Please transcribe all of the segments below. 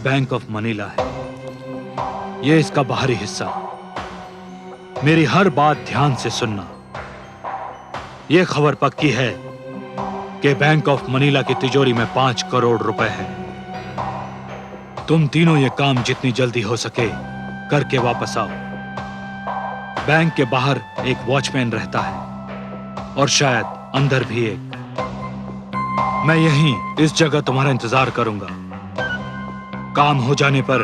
Bank of Manila है। ये इसका बाहरी हिस्सा। मेरी हर बात ध्यान से सुनना। यह खबर पक्की है कि बैंक ऑफ मनीला की तिजोरी में 5 करोड़ रुपए है। तुम तीनों ये काम जितनी जल्दी हो सके करके वापस आओ। बैंक के बाहर एक वॉचमैन रहता है और शायद अंदर भी एक। मैं यहीं इस जगह तुम्हारा इंतजार करूंगा। काम हो जाने पर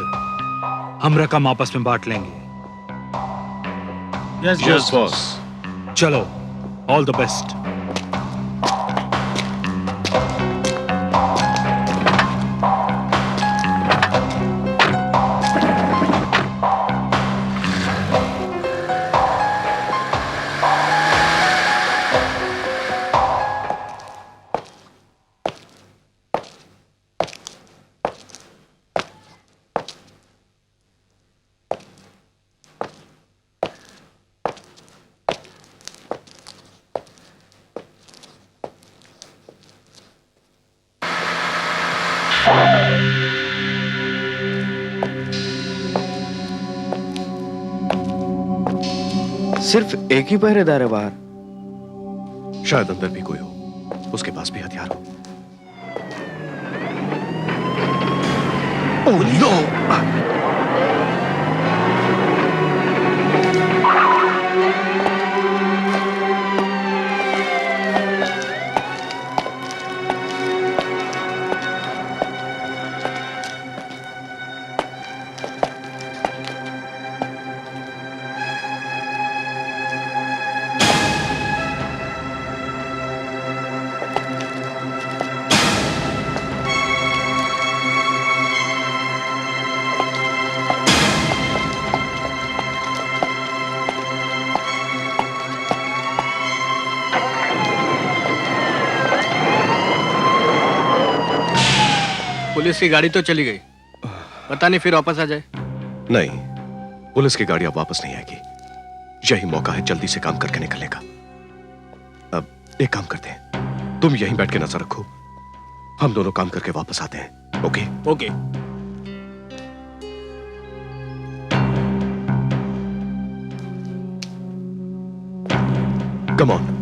हम रकम आपस में बांट लेंगे। Yes boss. चलो, ऑल द बेस्ट। सिर्फ एक ही पहरेदार है बाहर। शायद अंदर भी कोई हो, उसके पास भी हथियार हो। Oh no! पुलिस की गाड़ी तो चली गई, पता नहीं फिर वापस आ जाए। नहीं, पुलिस की गाड़ी अब वापस नहीं आएगी। यही मौका है जल्दी से काम करके निकलने का। अब एक काम करते हैं, तुम यहीं बैठ के नजर रखो, हम दोनों काम करके वापस आते हैं। ओके? ओके। Come on.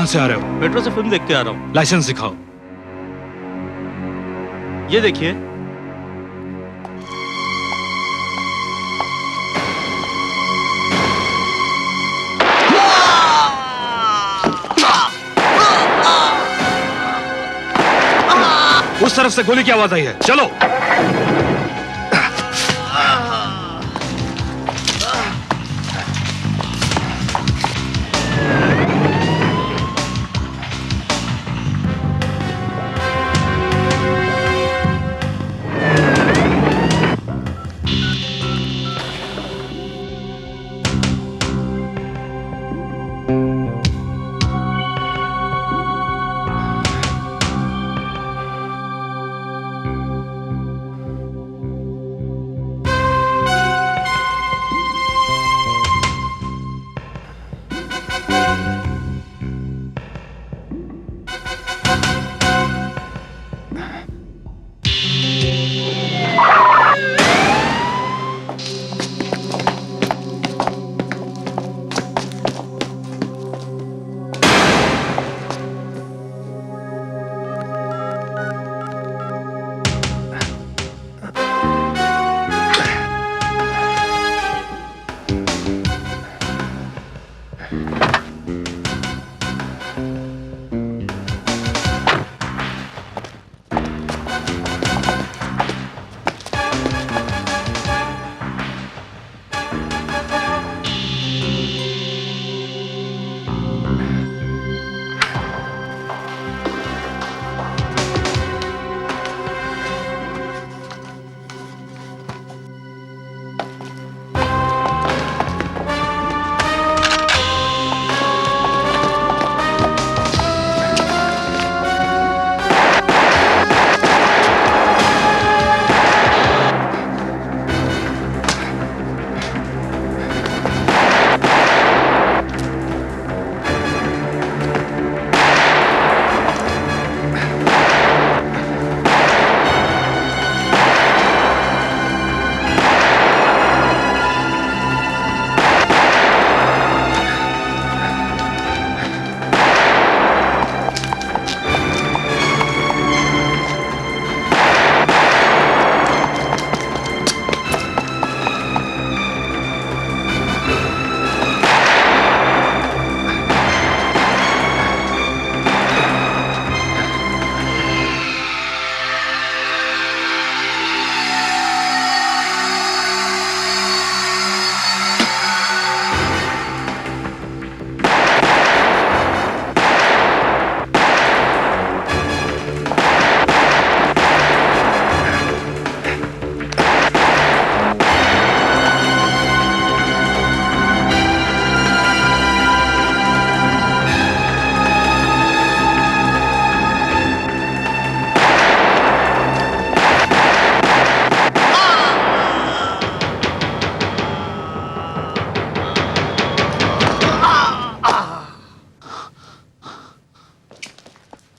कहां से आ रहे हो? मेट्रो से फिल्म देख के आ रहा हूँ। लाइसेंस दिखाओ। ये देखिए। उस तरफ से गोली की आवाज आई है, चलो।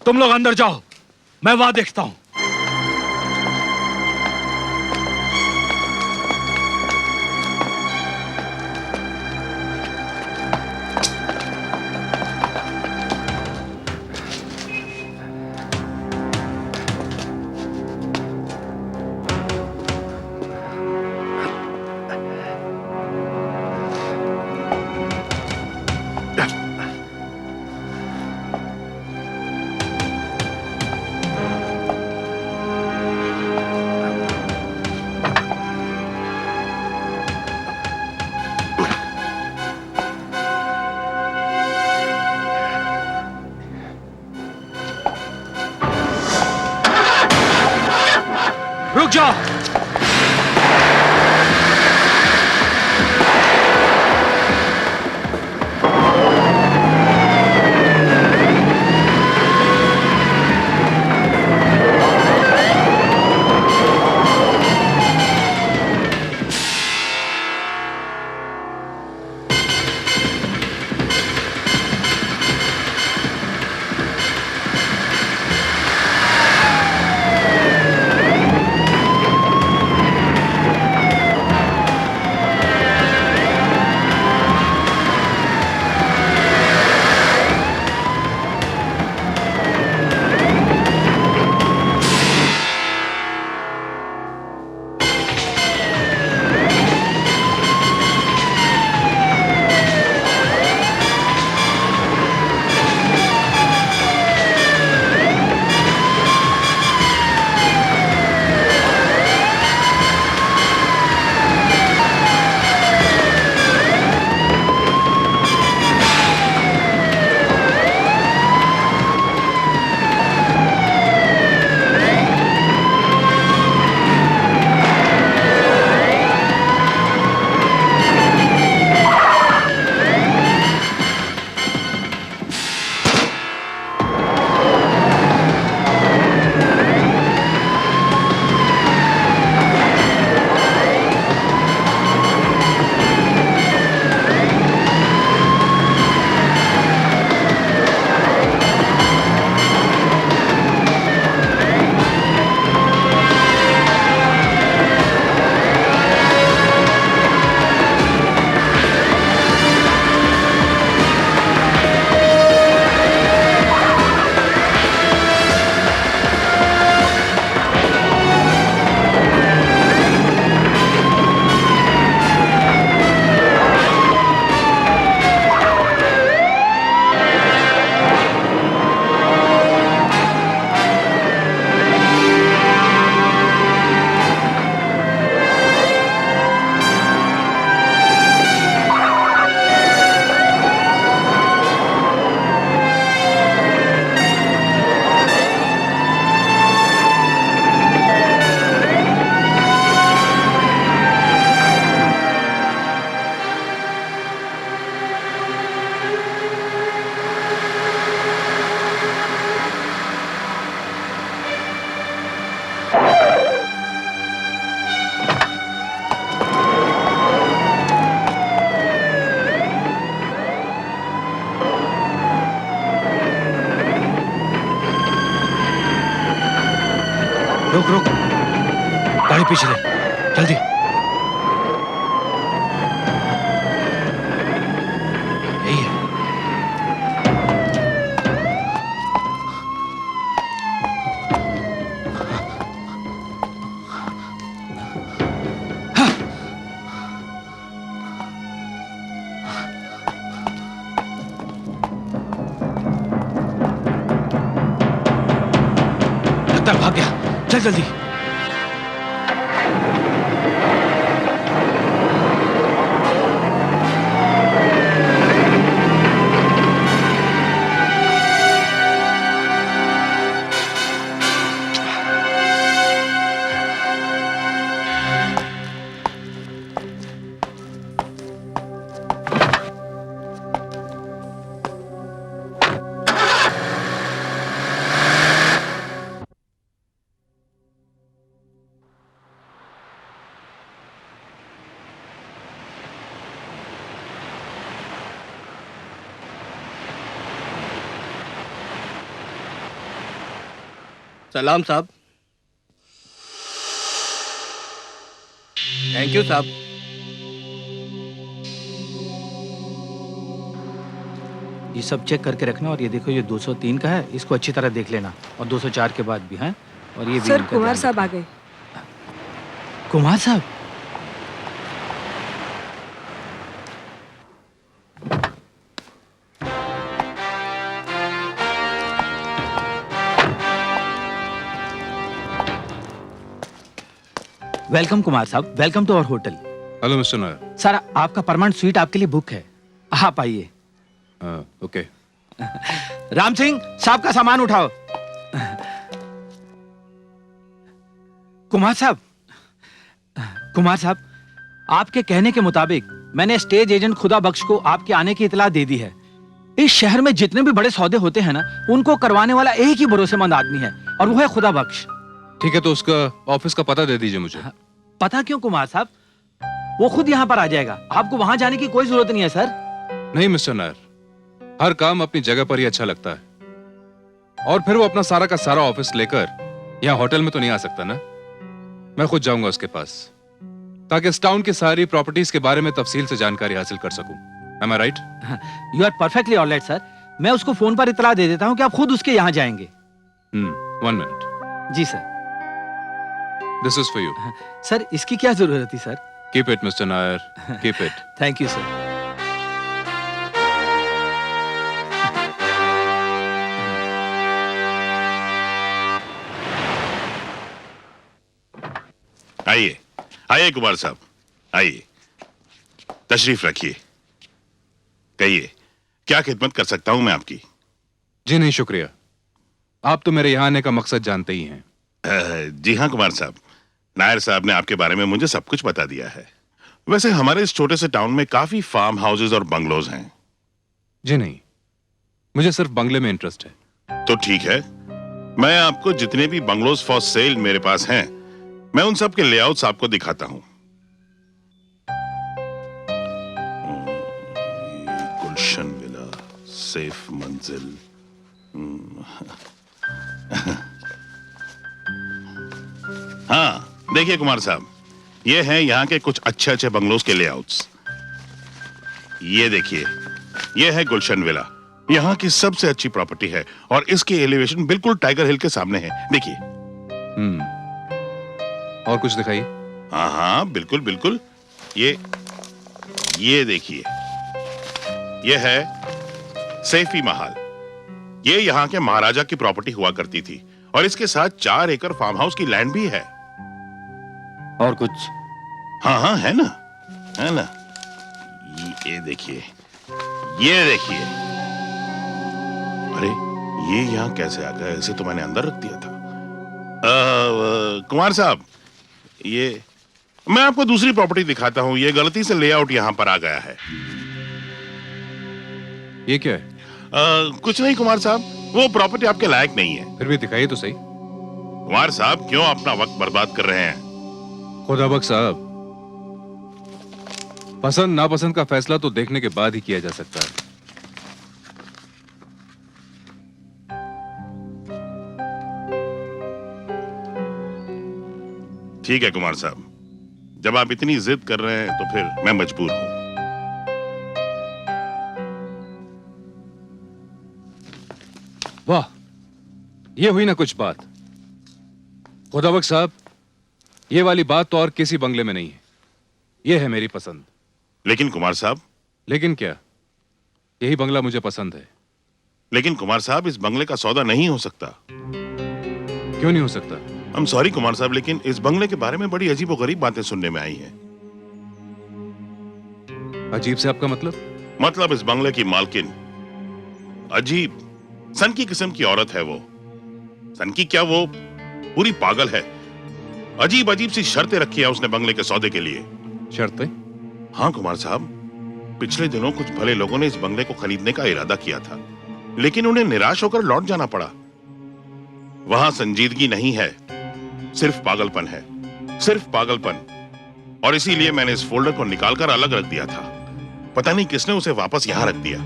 तुम लोग अंदर जाओ, मैं वहां देखता हूं। रुक जाओ। रुक रुक, गाड़ी पीछे ले, जल्दी। यही है। लगता है भाग गया, चल जल्दी। सलाम साहब। थैंक यू साहब। ये सब चेक करके रखना, और ये देखो ये 203 का है, इसको अच्छी तरह देख लेना, और 204 के बाद भी है। और ये भी सर, इनका कुमार ध्यान साहब आ रखना। गए। कुमार साहब? वेलकम कुमार साहब, welcome to our hotel. Hello mister Nair. Sir, आपका परमानेंट स्वीट आपके लिए बुक है, आप आइए। ओके। राम सिंह, साहब का सामान उठाओ। कुमार साहब, कुमार साहब, आपके कहने के मुताबिक मैंने स्टेज एजेंट खुदा बख्श को आपके आने की इतला दे दी है। इस शहर में जितने भी बड़े सौदे होते हैं ना, उनको करवाने वाला एक ही भरोसेमंद आदमी है, और वो है खुदा बख्श। ठीक है, तो उसका ऑफिस का पता दे दीजिए मुझे। पता क्यों कुमार साहब? वो खुद यहाँ पर आ जाएगा, आपको वहां जाने की कोई जरूरत नहीं है सर। नहीं मिस्टर नायर, हर काम अपनी जगह पर ही अच्छा लगता है, और फिर वो अपना सारा का सारा ऑफिस लेकर यहाँ होटल में तो नहीं आ सकता ना। मैं खुद जाऊंगा उसके पास, ताकि इस टाउन की सारी प्रॉपर्टीज के बारे में तफसील से जानकारी हासिल कर सकूं। Am I right? You are perfectly alright sir. मैं उसको फोन पर इतला दे देता हूँ कि आप खुद उसके यहाँ जाएंगे। 1 मिनट। जी sir. This is for you. Sir, इसकी क्या जरूरत थी sir? Keep it mister Nair, keep it. Thank you sir. आइए आइए कुमार साहब, आइए, तशरीफ रखिए। कहिए, क्या खिदमत कर सकता हूं मैं आपकी? जी नहीं, शुक्रिया। आप तो मेरे यहाँ आने का मकसद जानते ही हैं। जी हाँ कुमार साहब, नायर साहब ने आपके बारे में मुझे सब कुछ बता दिया है। वैसे हमारे इस छोटे से टाउन में काफी फार्म हाउसेज और बंगलोज हैं। जी नहीं, मुझे सिर्फ बंगले में इंटरेस्ट है। तो ठीक है, मैं आपको जितने भी बंगलोज फॉर सेल मेरे पास हैं, मैं उन सब के लेआउट्स आपको दिखाता हूं। गुलशन विला, सेफ मंजिल। हाँ, देखिए कुमार साहब, ये हैं यहाँ के कुछ अच्छे अच्छे बंगलोज के लेआउट्स। ये देखिए, ये है गुलशन विला, यहाँ की सबसे अच्छी प्रॉपर्टी है, और इसकी एलिवेशन बिल्कुल टाइगर हिल के सामने है। देखिए। और कुछ दिखाइए। हाँ हाँ, बिल्कुल बिल्कुल। ये देखिए, ये है सैफी महल। ये यहाँ के महाराजा की प्रॉपर्टी हुआ करती थी, और इसके साथ 4 एकड़ फार्म हाउस की लैंड भी है। और कुछ? हाँ हाँ, है ना, है ना। ये देखिए, ये देखिए। अरे, ये यहाँ कैसे आ गया? ऐसे तो मैंने अंदर रख दिया था। कुमार साहब, ये मैं आपको दूसरी प्रॉपर्टी दिखाता हूँ। ये गलती से लेआउट यहाँ पर आ गया है। ये क्या है? कुछ नहीं कुमार साहब, वो प्रॉपर्टी आपके लायक नहीं है। फिर भी दिखाइए तो सही। कुमार साहब, क्यों अपना वक्त बर्बाद कर रहे हैं? खुदाबख्श साहब, पसंद नापसंद का फैसला तो देखने के बाद ही किया जा सकता है। ठीक है कुमार साहब, जब आप इतनी जिद कर रहे हैं तो फिर मैं मजबूर हूं। वाह, ये हुई ना कुछ बात। खुदाबख्श साहब, ये वाली बात तो और किसी बंगले में नहीं है। ये है मेरी पसंद। लेकिन कुमार साहब, लेकिन क्या, यही बंगला मुझे पसंद है। लेकिन कुमार साहब, इस बंगले का सौदा नहीं हो सकता। क्यों नहीं हो सकता? I'm सॉरी कुमार साहब, लेकिन इस बंगले के बारे में बड़ी अजीब और गरीब बातें सुनने में आई हैं। अजीब से आपका मतलब? मतलब इस बंगले की मालकिन अजीब सनकी किस्म की औरत है। वो सनकी क्या, वो पूरी पागल है। अजीब अजीब सी शर्तें रखी है उसने बंगले के सौदे के लिए। शर्तें? हाँ कुमार साहब, पिछले दिनों कुछ भले लोगों ने इस बंगले को खरीदने का इरादा किया था, लेकिन उन्हें निराश होकर लौट जाना पड़ा। वहां संजीदगी नहीं है, सिर्फ पागलपन है, सिर्फ पागलपन। और इसीलिए मैंने इस फोल्डर को निकालकर अलग रख दिया था। पता नहीं किसने उसे वापस यहां रख दिया।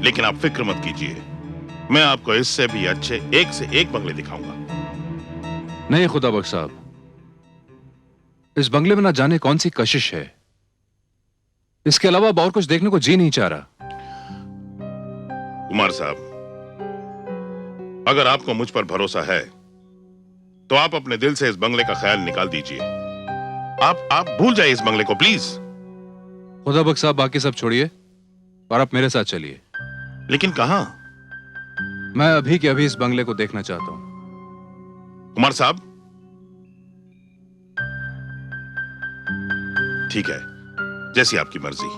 लेकिन आप फिक्र मत कीजिए, मैं आपको इससे भी अच्छे एक से एक बंगले दिखाऊंगा। नहीं खुदाबख्श साहब, इस बंगले में ना जाने कौन सी कशिश है। इसके अलावा अब और कुछ देखने को जी नहीं चाह रहा। कुमार साहब, अगर आपको मुझ पर भरोसा है तो आप अपने दिल से इस बंगले का ख्याल निकाल दीजिए। आप भूल जाइए इस बंगले को प्लीज। खुदाबख्श साहब, बाकी सब छोड़िए और आप मेरे साथ चलिए। लेकिन कहां? मैं अभी के अभी इस बंगले को देखना चाहता हूं। कुमार साहब, ठीक है, जैसी आपकी मर्जी।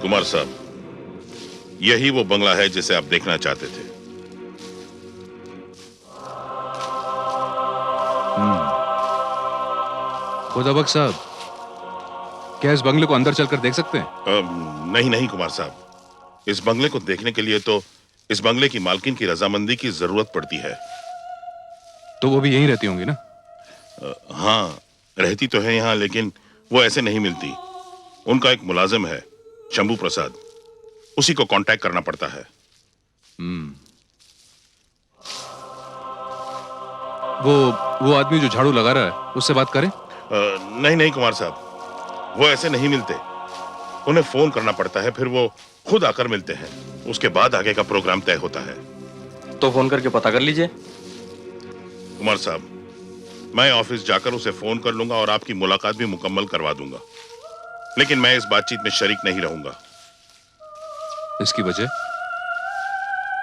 कुमार साहब, यही वो बंगला है जिसे आप देखना चाहते थे। खुदाबख्श साहब, क्या इस बंगले को अंदर चलकर देख सकते हैं? नहीं नहीं कुमार साहब, इस बंगले को देखने के लिए तो इस बंगले की मालकिन की रजामंदी की जरूरत पड़ती है। तो वो भी यहीं रहती होंगी ना? हाँ, रहती तो है यहाँ, लेकिन वो ऐसे नहीं मिलती। उनका एक मुलाजिम है, शंभू प्रसाद, उसी को कांटेक्ट करना पड़ता है। वो आदमी जो झाड़ू लगा रहा है, उससे बात करें? नहीं नहीं कुमार साहब, वो ऐसे नहीं मिलते। उन्हें फोन करना पड़ता है, फिर वो खुद आकर मिलते हैं। उसके बाद आगे का प्रोग्राम तय होता है। तो फोन करके पता कर लीजिए। कुमार साहब, मैं ऑफिस जाकर उसे फोन कर लूंगा और आपकी मुलाकात भी मुकम्मल करवा दूंगा, लेकिन मैं इस बातचीत में शरीक नहीं रहूंगा। इसकी वजह?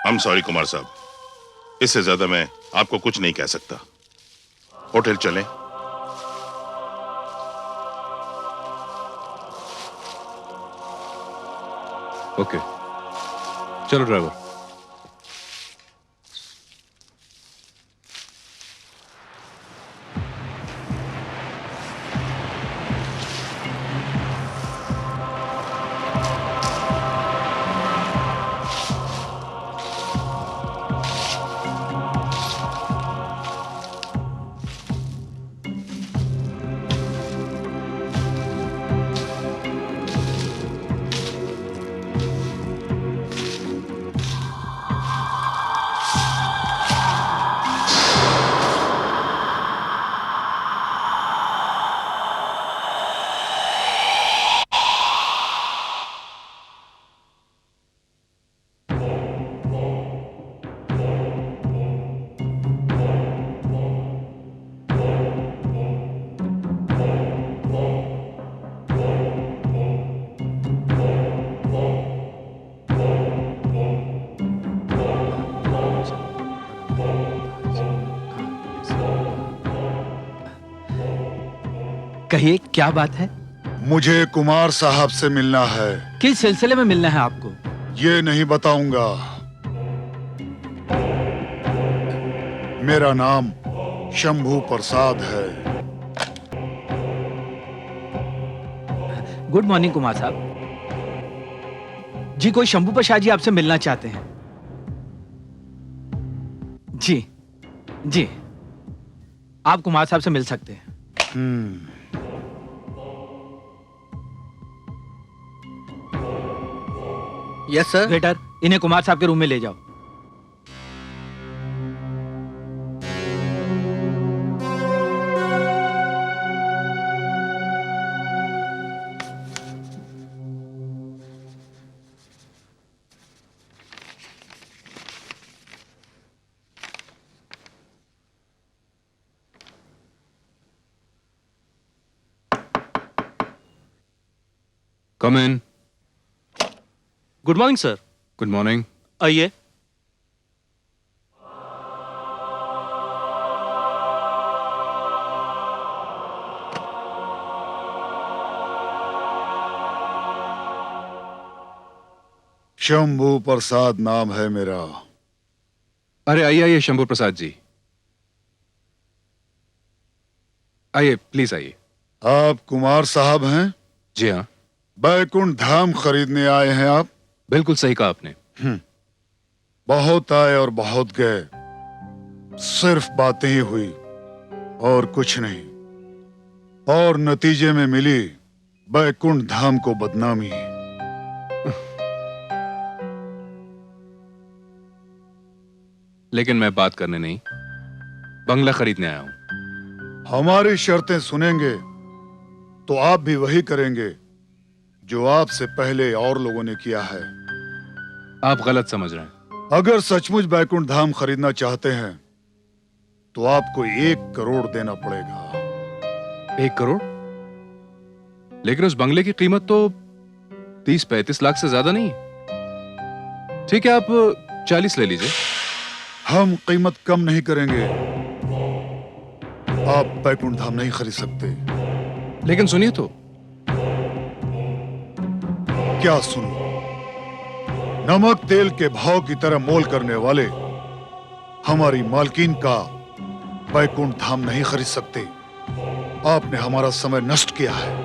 I'm सॉरी कुमार साहब, इससे ज्यादा मैं आपको कुछ नहीं कह सकता। होटल चलें? ओके, चलो ड्राइवर। कहिए, क्या बात है? मुझे कुमार साहब से मिलना है। किस सिलसिले में मिलना है आपको? ये नहीं बताऊंगा। मेरा नाम शंभू प्रसाद है। गुड मॉर्निंग कुमार साहब। जी कोई शंभू प्रसाद जी आपसे मिलना चाहते हैं। जी जी आप कुमार साहब से मिल सकते हैं। Yes sir. वेटर इन्हें कुमार साहब के रूम में ले जाओ। Come in. Good morning sir. Good morning. आइए। शंभू प्रसाद नाम है मेरा। अरे आइए आइए शंभू प्रसाद जी, आइए प्लीज आइए। आप कुमार साहब हैं? जी हाँ, बैकुंठ धाम खरीदने आए हैं आप? बिल्कुल सही कहा आपने। बहुत आए और बहुत गए, सिर्फ बातें ही हुई और कुछ नहीं, और नतीजे में मिली बैकुंठ धाम को बदनामी। लेकिन मैं बात करने नहीं, बंगला खरीदने आया हूं। हमारी शर्तें सुनेंगे तो आप भी वही करेंगे जो आपसे पहले और लोगों ने किया है। आप गलत समझ रहे हैं। अगर सचमुच बैकुंठ धाम खरीदना चाहते हैं तो आपको 1 करोड़ देना पड़ेगा। 1 करोड़? लेकिन उस बंगले की कीमत तो 30-35 लाख से ज्यादा नहीं है। ठीक है, आप 40 ले लीजिए। हम कीमत कम नहीं करेंगे। आप बैकुंठ धाम नहीं खरीद सकते। लेकिन सुनिए तो। क्या सुनो? नमक तेल के भाव की तरह मोल करने वाले हमारी मालकिन का बैकुंठ धाम नहीं खरीद सकते। आपने हमारा समय नष्ट किया है।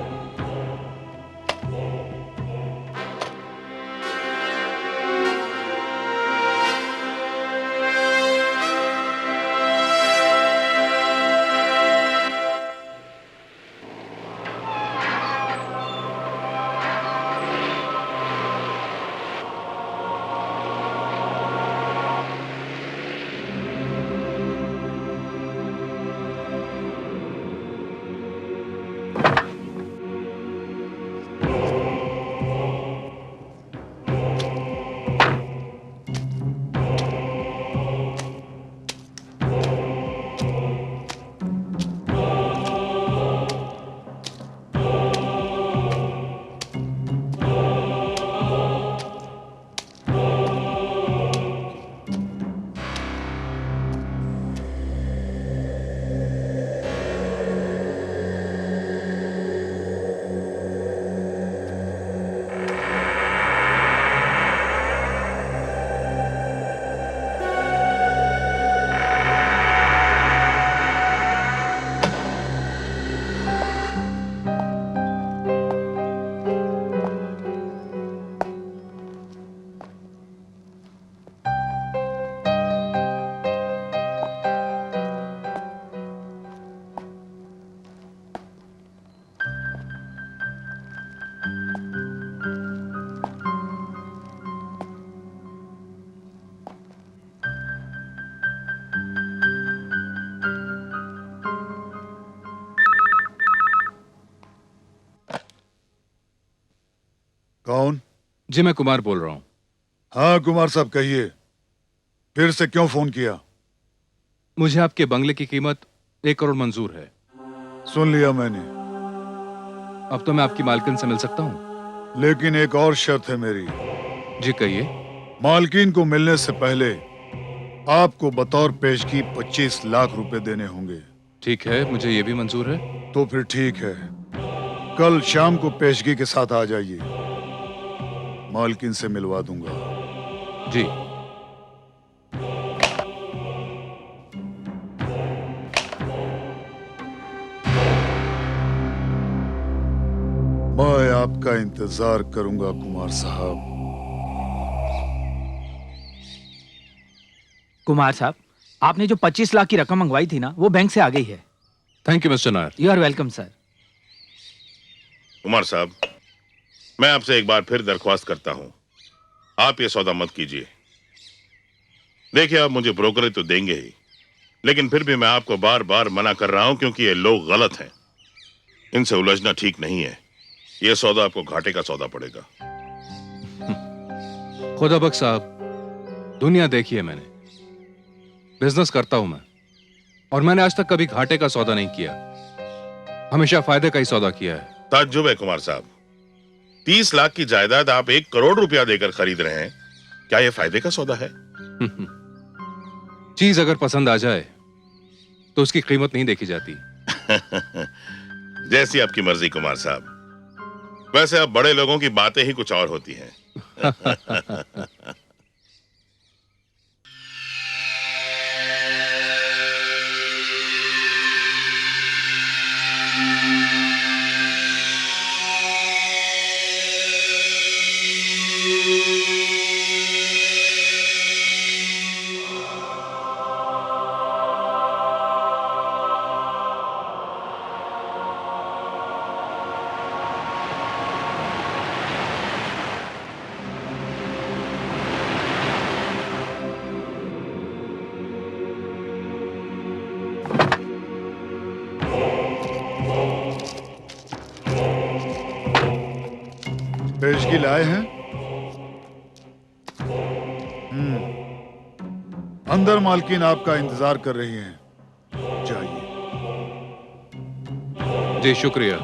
कौन? जी मैं कुमार बोल रहा हूं। हाँ कुमार साहब, कहिए, फिर से क्यों फोन किया? मुझे आपके बंगले की कीमत 1 करोड़ मंजूर है। सुन लिया मैंने, अब तो मैं आपकी मालकिन से मिल सकता हूं। लेकिन एक और शर्त है मेरी। जी कहिए। मालकिन को मिलने से पहले आपको बतौर पेशगी 25 लाख रुपए देने होंगे। ठीक है, मुझे ये भी मंजूर है। तो फिर ठीक है, कल शाम को पेशगी के साथ आ जाइए, मालकिन से मिलवा दूंगा। जी। मैं आपका इंतजार करूंगा कुमार साहब। कुमार साहब, आपने जो 25 लाख की रकम मंगवाई थी ना, वो बैंक से आ गई है। Thank you mister Nair. You are welcome sir. Kumar साहब, मैं आपसे एक बार फिर दरख्वास्त करता हूं, आप ये सौदा मत कीजिए। देखिए, आप मुझे ब्रोकरेज तो देंगे ही, लेकिन फिर भी मैं आपको बार बार मना कर रहा हूं क्योंकि ये लोग गलत हैं। इनसे उलझना ठीक नहीं है। यह सौदा आपको घाटे का सौदा पड़ेगा। खुदा बख्श साहब, दुनिया देखी है मैंने, बिजनेस करता हूं मैं, और मैंने आज तक कभी घाटे का सौदा नहीं किया, हमेशा फायदे का ही सौदा किया है। ताज्जुब है कुमार साहब, 30 लाख की जायदाद आप 1 करोड़ रुपया देकर खरीद रहे हैं। क्या यह फायदे का सौदा है? चीज अगर पसंद आ जाए तो उसकी कीमत नहीं देखी जाती। जैसी आपकी मर्जी कुमार साहब। वैसे अब बड़े लोगों की बातें ही कुछ और होती हैं। पेशगी लाए हैं? अंदर मालकिन आपका इंतजार कर रही हैं, जाइए। जी शुक्रिया।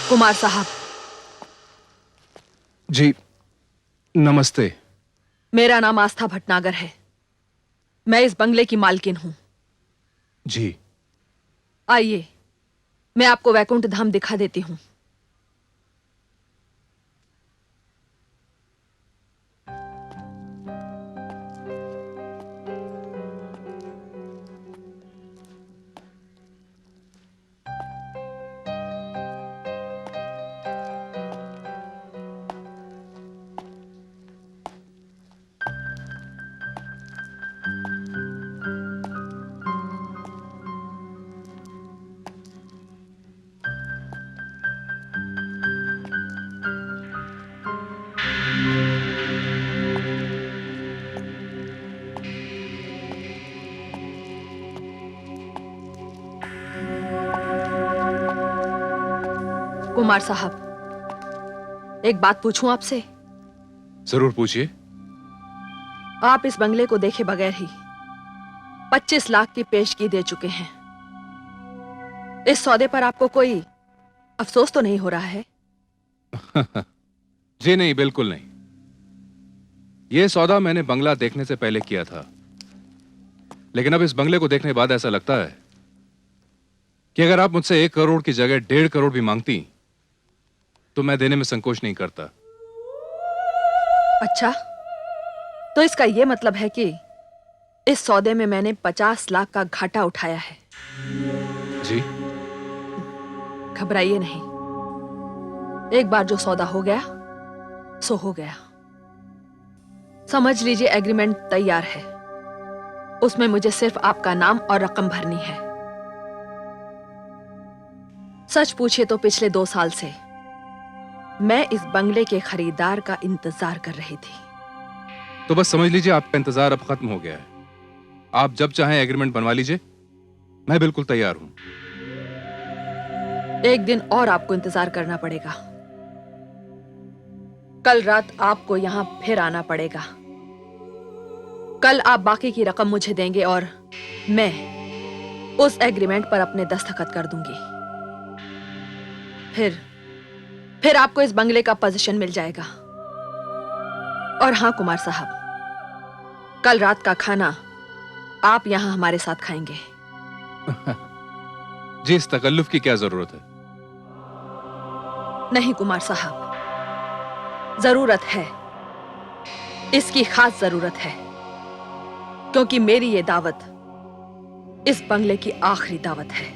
कुमार साहब, जी नमस्ते। मेरा नाम आस्था भटनागर है। मैं इस बंगले की मालकिन हूं। जी आइए, मैं आपको वैकुंठ धाम दिखा देती हूं। कुमार साहब, एक बात पूछूं आपसे? जरूर पूछिए। आप इस बंगले को देखे बगैर ही 25 लाख की पेशगी दे चुके हैं। इस सौदे पर आपको कोई अफसोस तो नहीं हो रहा है? जी नहीं, बिल्कुल नहीं। यह सौदा मैंने बंगला देखने से पहले किया था, लेकिन अब इस बंगले को देखने के बाद ऐसा लगता है कि अगर आप मुझसे 1 करोड़ की जगह 1.5 करोड़ भी मांगती तो मैं देने में संकोच नहीं करता। अच्छा, तो इसका यह मतलब है कि इस सौदे में मैंने 50 लाख का घाटा उठाया है। जी घबराइए नहीं, एक बार जो सौदा हो गया सो हो गया। समझ लीजिए एग्रीमेंट तैयार है। उसमें मुझे सिर्फ आपका नाम और रकम भरनी है। सच पूछिए तो पिछले 2 साल से मैं इस बंगले के खरीदार का इंतजार कर रही थी। तो बस समझ लीजिए आपका इंतजार अब खत्म हो गया है। आप जब चाहें एग्रीमेंट बनवा लीजिए, मैं बिल्कुल तैयार हूं। एक दिन और आपको इंतजार करना पड़ेगा। कल रात आपको यहां फिर आना पड़ेगा। कल आप बाकी की रकम मुझे देंगे और मैं उस एग्रीमेंट पर अपने दस्तखत कर दूंगी। फिर आपको इस बंगले का पोजीशन मिल जाएगा। और हां कुमार साहब, कल रात का खाना आप यहां हमारे साथ खाएंगे। जी, इस तकल्लुफ की क्या जरूरत है? नहीं कुमार साहब, जरूरत है। इसकी खास जरूरत है, क्योंकि मेरी ये दावत इस बंगले की आखिरी दावत है।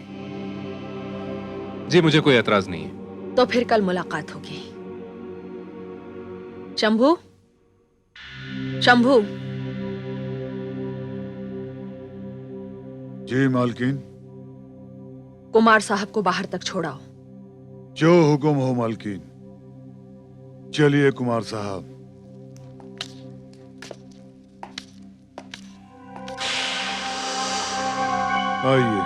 जी, मुझे कोई एतराज नहीं है। तो फिर कल मुलाकात होगी। शंभू, शंभू। जी मालकिन। कुमार साहब को बाहर तक छोड़ाओ। जो हुक्म हो मालकिन। चलिए कुमार साहब। आइए।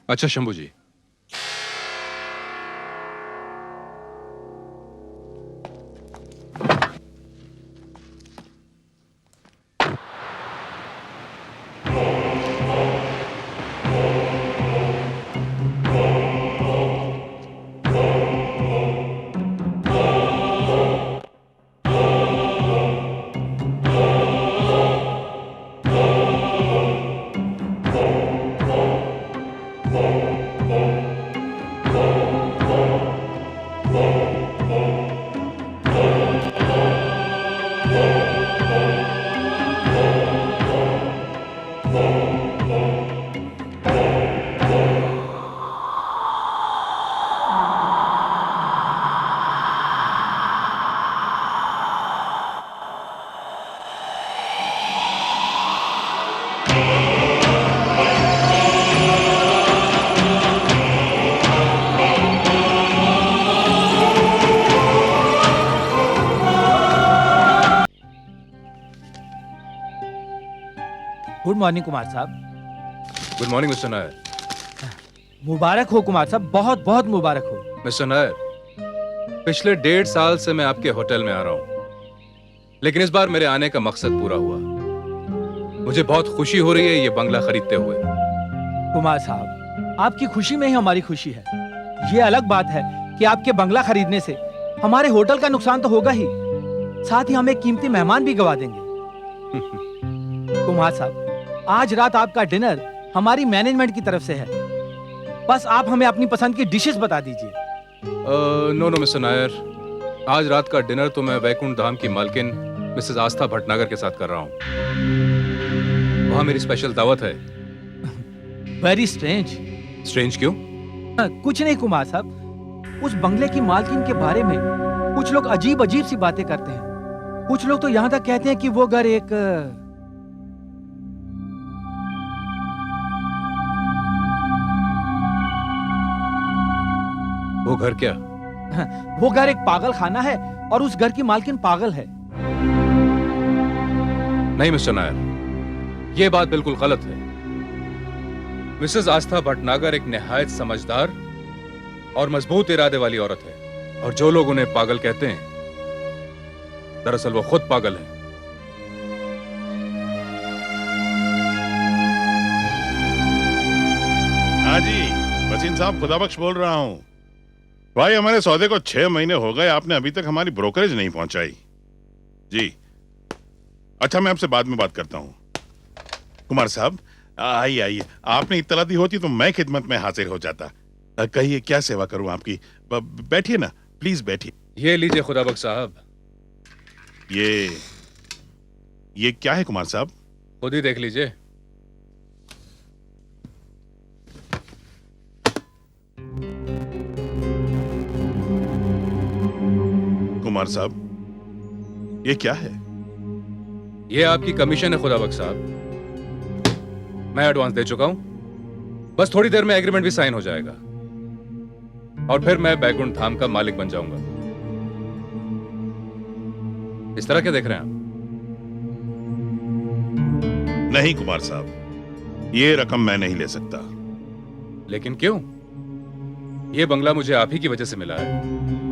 अच्छा शंभू जी, गुड मॉर्निंग कुमार साहब। Good morning mister Nair. मुबारक हो कुमार साहब, बहुत बहुत मुबारक हो। मिस्टर नायर, पिछले 1.5 साल से मैं आपके होटल में आ रहा हूं, लेकिन इस बार मेरे आने का मकसद पूरा हुआ। मुझे बहुत खुशी हो रही है ये बंगला खरीदते हुए। कुमार साहब, आपकी खुशी में ही हमारी खुशी है। ये अलग बात है कि आपके बंगला खरीदने से हमारे होटल का नुकसान तो होगा ही, साथ ही हम एक कीमती मेहमान भी गवा देंगे। कुमार साहब, आज रात आपका डिनर हमारी मैनेजमेंट की तरफ से है। बस आप हमें अपनी पसंद की डिशेस बता दीजिए। नो नो मिस्टर नायर, आज रात का डिनर तो मैं वैकुंठ धाम की मालकिन मिसेस आस्था भटनागर के साथ कर रहा हूं। वहां मेरी स्पेशल दावत है। Very strange. स्ट्रेंज क्यों? कुछ नहीं कुमार साहब, उस बंगले की मालकिन के बारे में कुछ लोग अजीब अजीब सी बातें करते हैं। कुछ लोग तो यहां तक कहते हैं कि वो घर एक वो घर क्या? वो घर एक पागल खाना है और उस घर की मालकिन पागल है। नहीं मिस्टर नायर, ये बात बिल्कुल गलत है। मिसेस आस्था भटनागर एक निहायत समझदार और मजबूत इरादे वाली औरत है, और जो लोग उन्हें पागल कहते हैं दरअसल वो खुद पागल है। हाँ जी, वसीम साहब खुदाबख्श बोल रहा हूँ। भाई, हमारे सौदे को 6 महीने हो गए, आपने अभी तक हमारी ब्रोकरेज नहीं पहुंचाई। जी अच्छा, मैं आपसे बाद में बात करता हूँ। कुमार साहब, आइए आइए, आपने इत्तला दी होती तो मैं खिदमत में हाजिर हो जाता। कहिए क्या सेवा करूं आपकी? बैठिए ना, प्लीज बैठिए। ये लीजिए खुदाबख्श साहब। ये क्या है कुमार साहब? खुद ही देख लीजिए। कुमार साहब, ये क्या है? ये आपकी कमीशन है खुदाबख्श साहब। मैं एडवांस दे चुका हूं, बस थोड़ी देर में एग्रीमेंट भी साइन हो जाएगा और फिर मैं बैकुंठ धाम का मालिक बन जाऊंगा। इस तरह क्या देख रहे हैं आप? नहीं कुमार साहब, ये रकम मैं नहीं ले सकता। लेकिन क्यों? ये बंगला मुझे आप ही की वजह से मिला है।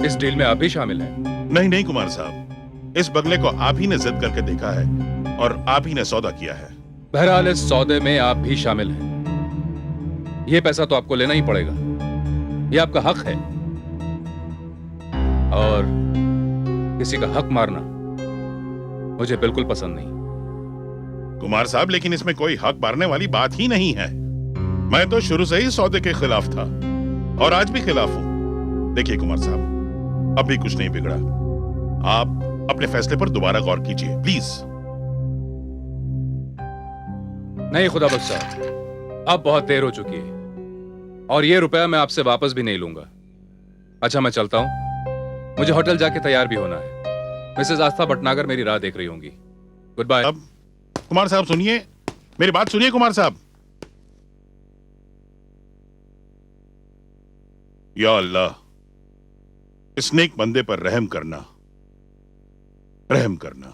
इस डील में आप ही शामिल हैं। नहीं नहीं कुमार साहब, इस बंगले को आप ही ने जिद करके देखा है और आप ही ने सौदा किया है। बहरहाल इस सौदे में आप भी शामिल हैं। ये पैसा तो आपको लेना ही पड़ेगा, ये आपका हक है। और किसी का हक मारना मुझे बिल्कुल पसंद नहीं। कुमार साहब, लेकिन इसमें कोई हक मारने वाली बात ही नहीं है। मैं तो शुरू से ही सौदे के खिलाफ था और आज भी खिलाफ हूं। देखिए कुमार साहब, अभी कुछ नहीं बिगड़ा। आप अपने फैसले पर दोबारा गौर कीजिए प्लीज। नहीं खुदाबख्श साहब, अब बहुत देर हो चुकी है और ये रुपया मैं आपसे वापस भी नहीं लूंगा। अच्छा, मैं चलता हूं, मुझे होटल जाके तैयार भी होना है। मिसेस आस्था भटनागर मेरी राह देख रही होंगी। Good bye. अब कुमार साहब सुनिए, मेरी बात सुनिए कुमार साहब। या अल्लाह, इस नेक बंदे पर रहम करना, रहम करना।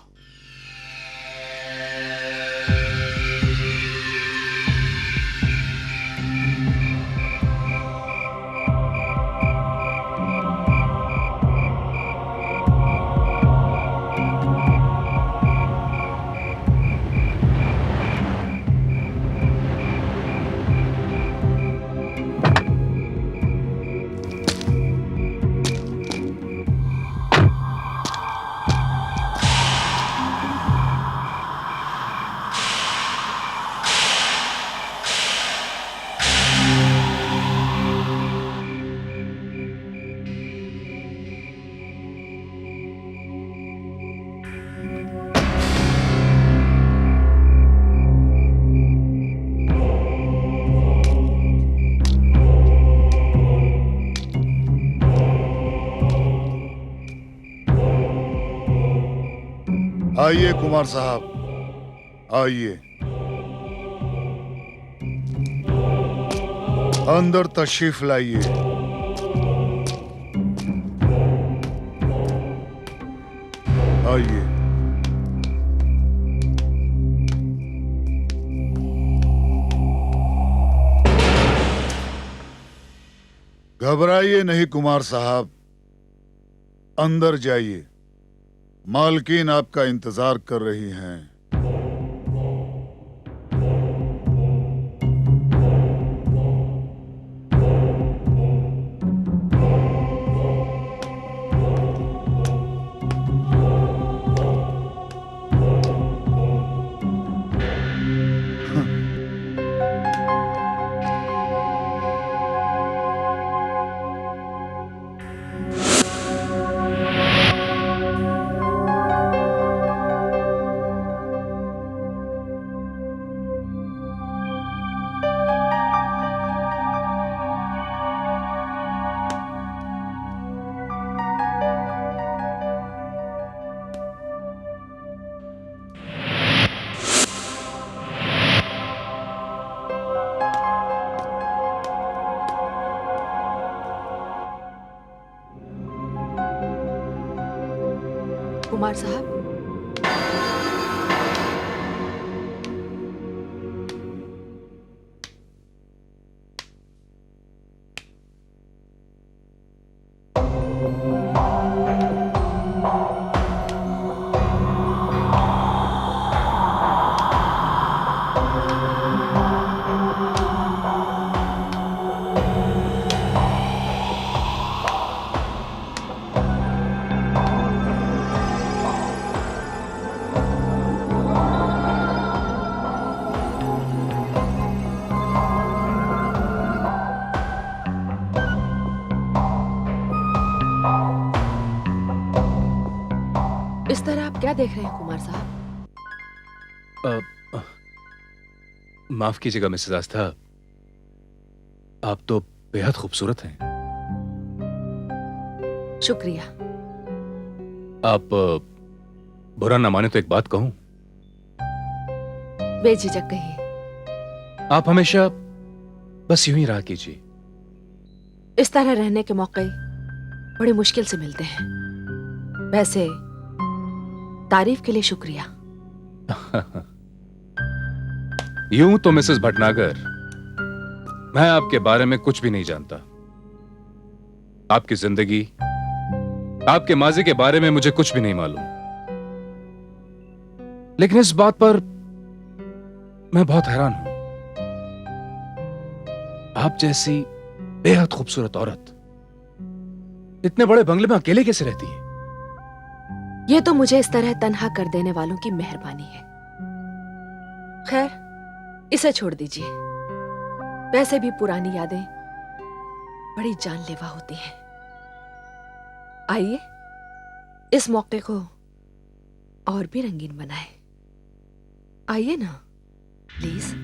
आइए कुमार साहब, आइए अंदर तशरीफ लाइए। आइए। घबराइए नहीं कुमार साहब, अंदर जाइए। मालकिन आपका इंतजार कर रही हैं। कुमार साहब, इस तरह आप क्या देख रहे हैं कुमार साहब? माफ कीजिएगा मिसेस आस्था, आप तो बेहद खूबसूरत हैं। शुक्रिया। आप बुरा ना माने तो एक बात कहूं? बेझिझक कहिए। आप हमेशा बस यूं ही रहा कीजिए। इस तरह रहने के मौके बड़ी मुश्किल से मिलते हैं। वैसे तारीफ के लिए शुक्रिया। यूं तो मिसेस भटनागर, मैं आपके बारे में कुछ भी नहीं जानता। आपकी जिंदगी, आपके माजी के बारे में मुझे कुछ भी नहीं मालूम। लेकिन इस बात पर मैं बहुत हैरान हूं। आप जैसी बेहद खूबसूरत औरत इतने बड़े बंगले में अकेले कैसे रहती है? ये तो मुझे इस तरह तन्हा कर देने वालों की मेहरबानी है। खैर, इसे छोड़ दीजिए। वैसे भी पुरानी यादें बड़ी जानलेवा होती हैं। आइए, इस मौके को और भी रंगीन बनाए। आइए ना, प्लीज।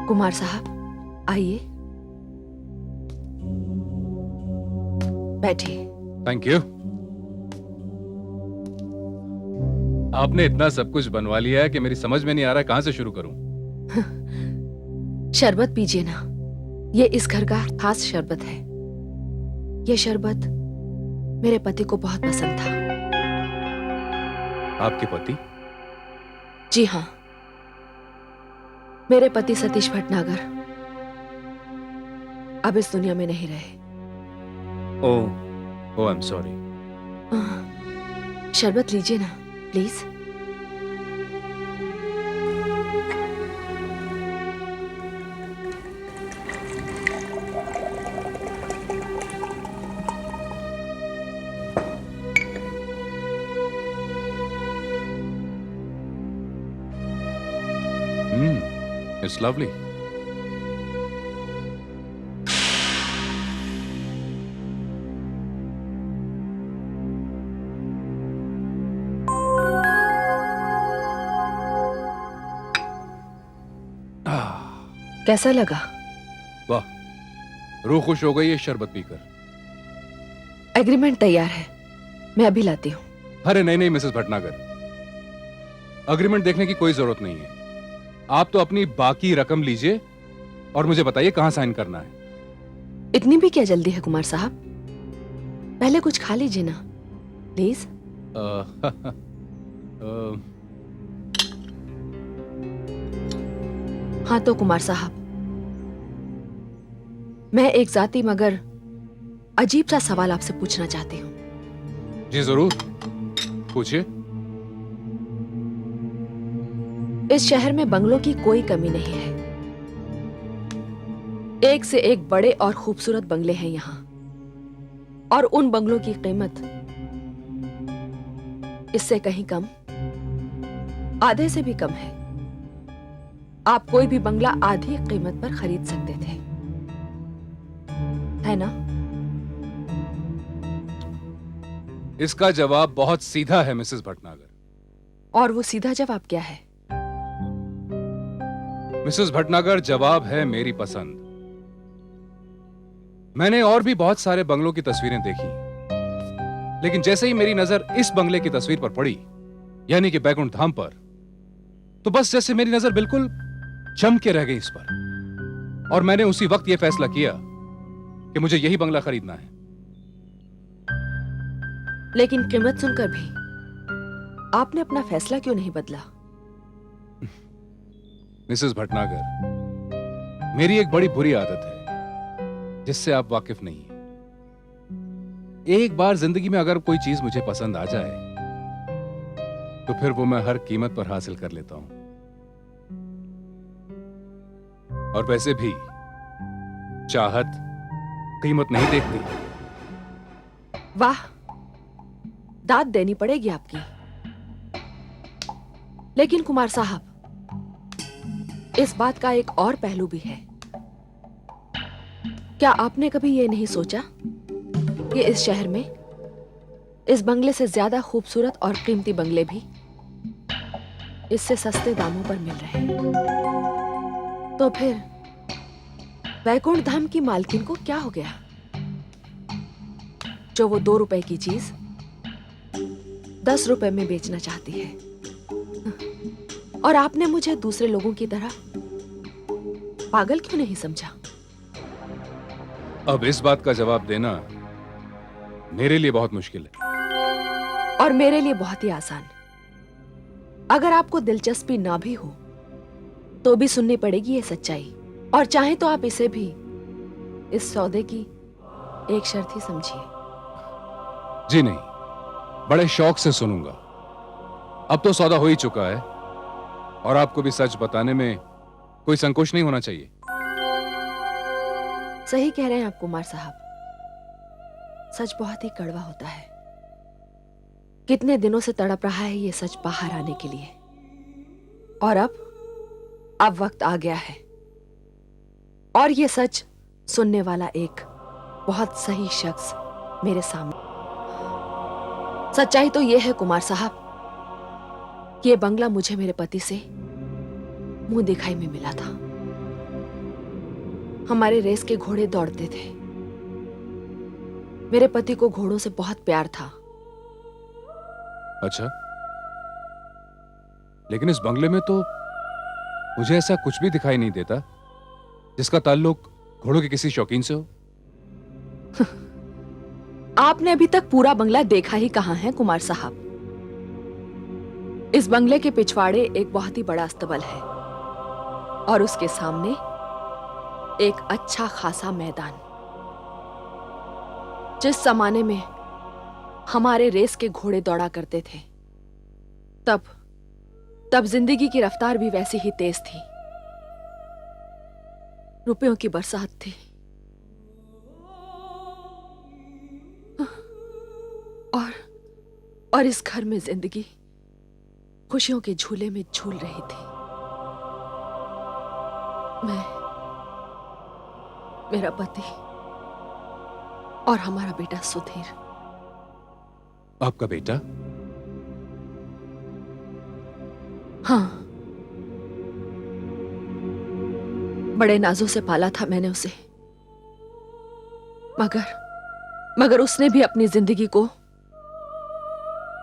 कुमार साहब, आइए, बैठिए। Thank you. आपने इतना सब कुछ बनवा लिया है कि मेरी समझ में नहीं आ रहा कहां से शुरू करूं। शरबत पीजिए ना। ये इस घर का खास शरबत है। ये शरबत मेरे पति को बहुत पसंद था। आपके पति? जी हाँ, मेरे पति सतीश भटनागर अब इस दुनिया में नहीं रहे। ओह, आई एम सॉरी। शरबत लीजिए ना, प्लीज। It's lovely. कैसा लगा? वाह, रूह खुश हो गई है शरबत पीकर। एग्रीमेंट तैयार है, मैं अभी लाती हूँ। अरे नहीं नहीं मिसेस भटनागर, एग्रीमेंट देखने की कोई जरूरत नहीं है। आप तो अपनी बाकी रकम लीजिए और मुझे बताइए कहां साइन करना है। इतनी भी क्या जल्दी है कुमार साहब? पहले कुछ खा लीजिए ना, प्लीज। हाँ तो कुमार साहब, मैं एक जाती मगर अजीब सा सवाल आपसे पूछना चाहती हूँ। जी जरूर, पूछिए। इस शहर में बंगलों की कोई कमी नहीं है। एक से एक बड़े और खूबसूरत बंगले हैं यहाँ, और उन बंगलों की कीमत इससे कहीं कम, आधे से भी कम है। आप कोई भी बंगला आधी कीमत पर खरीद सकते थे, है ना? इसका जवाब बहुत सीधा है मिसेस भटनागर। और वो सीधा जवाब क्या है? मिसेस भटनागर, जवाब है मेरी पसंद। मैंने और भी बहुत सारे बंगलों की तस्वीरें देखी, लेकिन जैसे ही मेरी नजर इस बंगले की तस्वीर पर पड़ी, यानी कि बैकुंठ धाम पर, तो बस जैसे मेरी नजर बिल्कुल जम के रह गई इस पर। और मैंने उसी वक्त यह फैसला किया कि मुझे यही बंगला खरीदना है। लेकिन कीमत सुनकर भी आपने अपना फैसला क्यों नहीं बदला? मिसेस भटनागर, मेरी एक बड़ी बुरी आदत है जिससे आप वाकिफ नहीं हैं। एक बार जिंदगी में अगर कोई चीज मुझे पसंद आ जाए तो फिर वो मैं हर कीमत पर हासिल कर लेता हूं। और वैसे भी चाहत कीमत नहीं देखती, वाह, दाद देनी पड़ेगी आपकी। लेकिन कुमार साहब, इस बात का एक और पहलू भी है। क्या आपने कभी यह नहीं सोचा कि इस शहर में इस बंगले से ज्यादा खूबसूरत और कीमती बंगले भी इससे सस्ते दामों पर मिल रहे हैं? तो फिर वैकुंठ धाम की मालकिन को क्या हो गया जो वो 2 रुपए की चीज 10 रुपए में बेचना चाहती है? और आपने मुझे दूसरे लोगों की तरह पागल क्यों नहीं समझा? अब इस बात का जवाब देना मेरे लिए बहुत मुश्किल है। और मेरे लिए बहुत ही आसान। अगर आपको दिलचस्पी ना भी हो तो भी सुननी पड़ेगी ये सच्चाई, और चाहे तो आप इसे भी इस सौदे की एक शर्त ही समझिए। जी नहीं, बड़े शौक से सुनूंगा। अब तो सौदा हो ही चुका है और आपको भी सच बताने में कोई संकोच नहीं होना चाहिए। सही कह रहे हैं आप कुमार साहब, सच बहुत ही कड़वा होता है। कितने दिनों से तड़प रहा है ये सच बाहर आने के लिए, और अब वक्त आ गया है। और ये सच सुनने वाला एक बहुत सही शख्स मेरे सामने। सच्चाई तो ये है कुमार साहब कि ये बंगला मुझे मेरे पति से मुंह दिखाई में मिला था। हमारे रेस के घोड़े दौड़ते थे। मेरे पति को घोड़ों से बहुत प्यार था। अच्छा, लेकिन इस बंगले में तो मुझे ऐसा कुछ भी दिखाई नहीं देता जिसका ताल्लुक घोड़ों के किसी शौकीन से हो। आपने अभी तक पूरा बंगला देखा ही कहां है कुमार साहब। इस बंगले के पिछवाड़े एक बहुत ही बड़ा अस्तबल है और उसके सामने एक अच्छा खासा मैदान। जिस जमाने में हमारे रेस के घोड़े दौड़ा करते थे, तब जिंदगी की रफ्तार भी वैसी ही तेज थी। रुपयों की बरसात थी। और इस घर में जिंदगी खुशियों के झूले में झूल रही थी। मेरा पति और हमारा बेटा सुधीर। आपका बेटा? हाँ, बड़े नाजों से पाला था मैंने उसे, मगर उसने भी अपनी जिंदगी को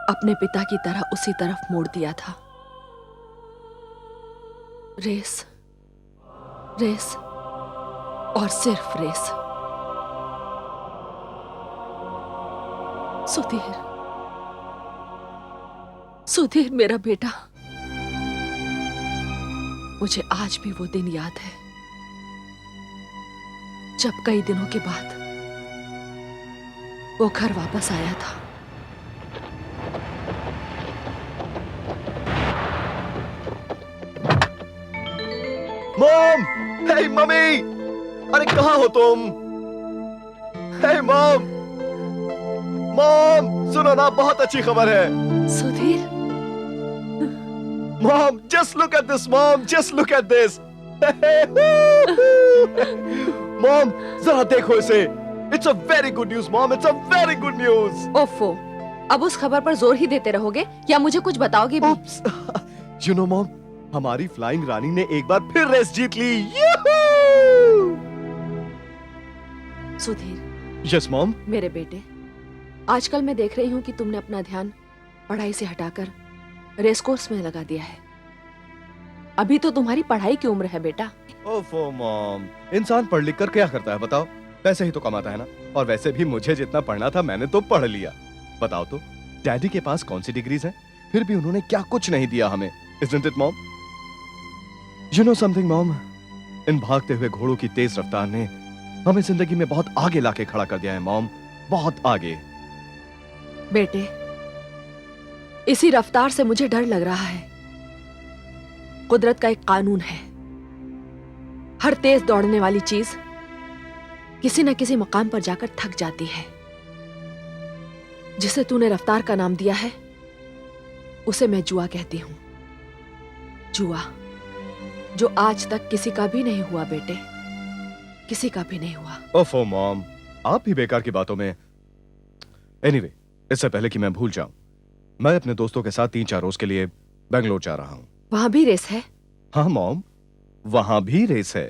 अपने पिता की तरह उसी तरफ मोड़ दिया था। रेस रेस और सिर्फ रेस। सुधीर मेरा बेटा। मुझे आज भी वो दिन याद है जब कई दिनों के बाद वो घर वापस आया था। मॉम! हे मम्मी! अरे कहाँ हो तुम? हे मॉम! मॉम, सुनो ना, बहुत अच्छी खबर है। Sudhir! Mom, just look at this, mom, just look at this. Mom, जरा देखो इसे। It's a very good news, mom, it's a very good news. ओफो, अब उस खबर पर जोर ही देते रहोगे या मुझे कुछ बताओगे भी? Oops. You know, मॉम, हमारी फ्लाइंग रानी ने एक बार फिर रेस जीत ली। Yahoo! सुधीर। Yes, mom. मेरे बेटे, आजकल मैं देख रही हूँ कि तुमने अपना ध्यान पढ़ाई से हटाकर रेस कोर्स में लगा दिया है। अभी तो तुम्हारी पढ़ाई की उम्र है बेटा। ओफो मॉम, इंसान पढ़ लिख कर क्या करता है बताओ? पैसे ही तो कमाता है ना। और वैसे भी मुझे जितना पढ़ना था मैंने तो पढ़ लिया। बताओ तो, डैडी के पास कौन सी डिग्रीज हैं? फिर भी उन्होंने क्या कुछ नहीं दिया हमें। Isn't it, mom? You know something, mom? इन भागते हुए घोड़ों की तेज रफ्तार ने हमें जिंदगी में बहुत आगे लाके खड़ा कर दिया है मॉम, बहुत आगे। बेटे, इसी रफ्तार से मुझे डर लग रहा है। कुदरत का एक कानून है, हर तेज दौड़ने वाली चीज किसी न किसी मकाम पर जाकर थक जाती है। जिसे तूने रफ्तार का नाम दिया है उसे मैं जुआ कहती हूं। जुआ जो आज तक किसी का भी नहीं हुआ बेटे, किसी का भी नहीं हुआ। ओफो मॉम, आप भी बेकार की बातों में। एनीवे, इससे पहले कि मैं भूल जाऊं, मैं अपने दोस्तों के साथ 3-4 रोज के लिए बेंगलोर जा रहा हूं। वहां भी रेस है? हाँ मॉम, वहां भी रेस है,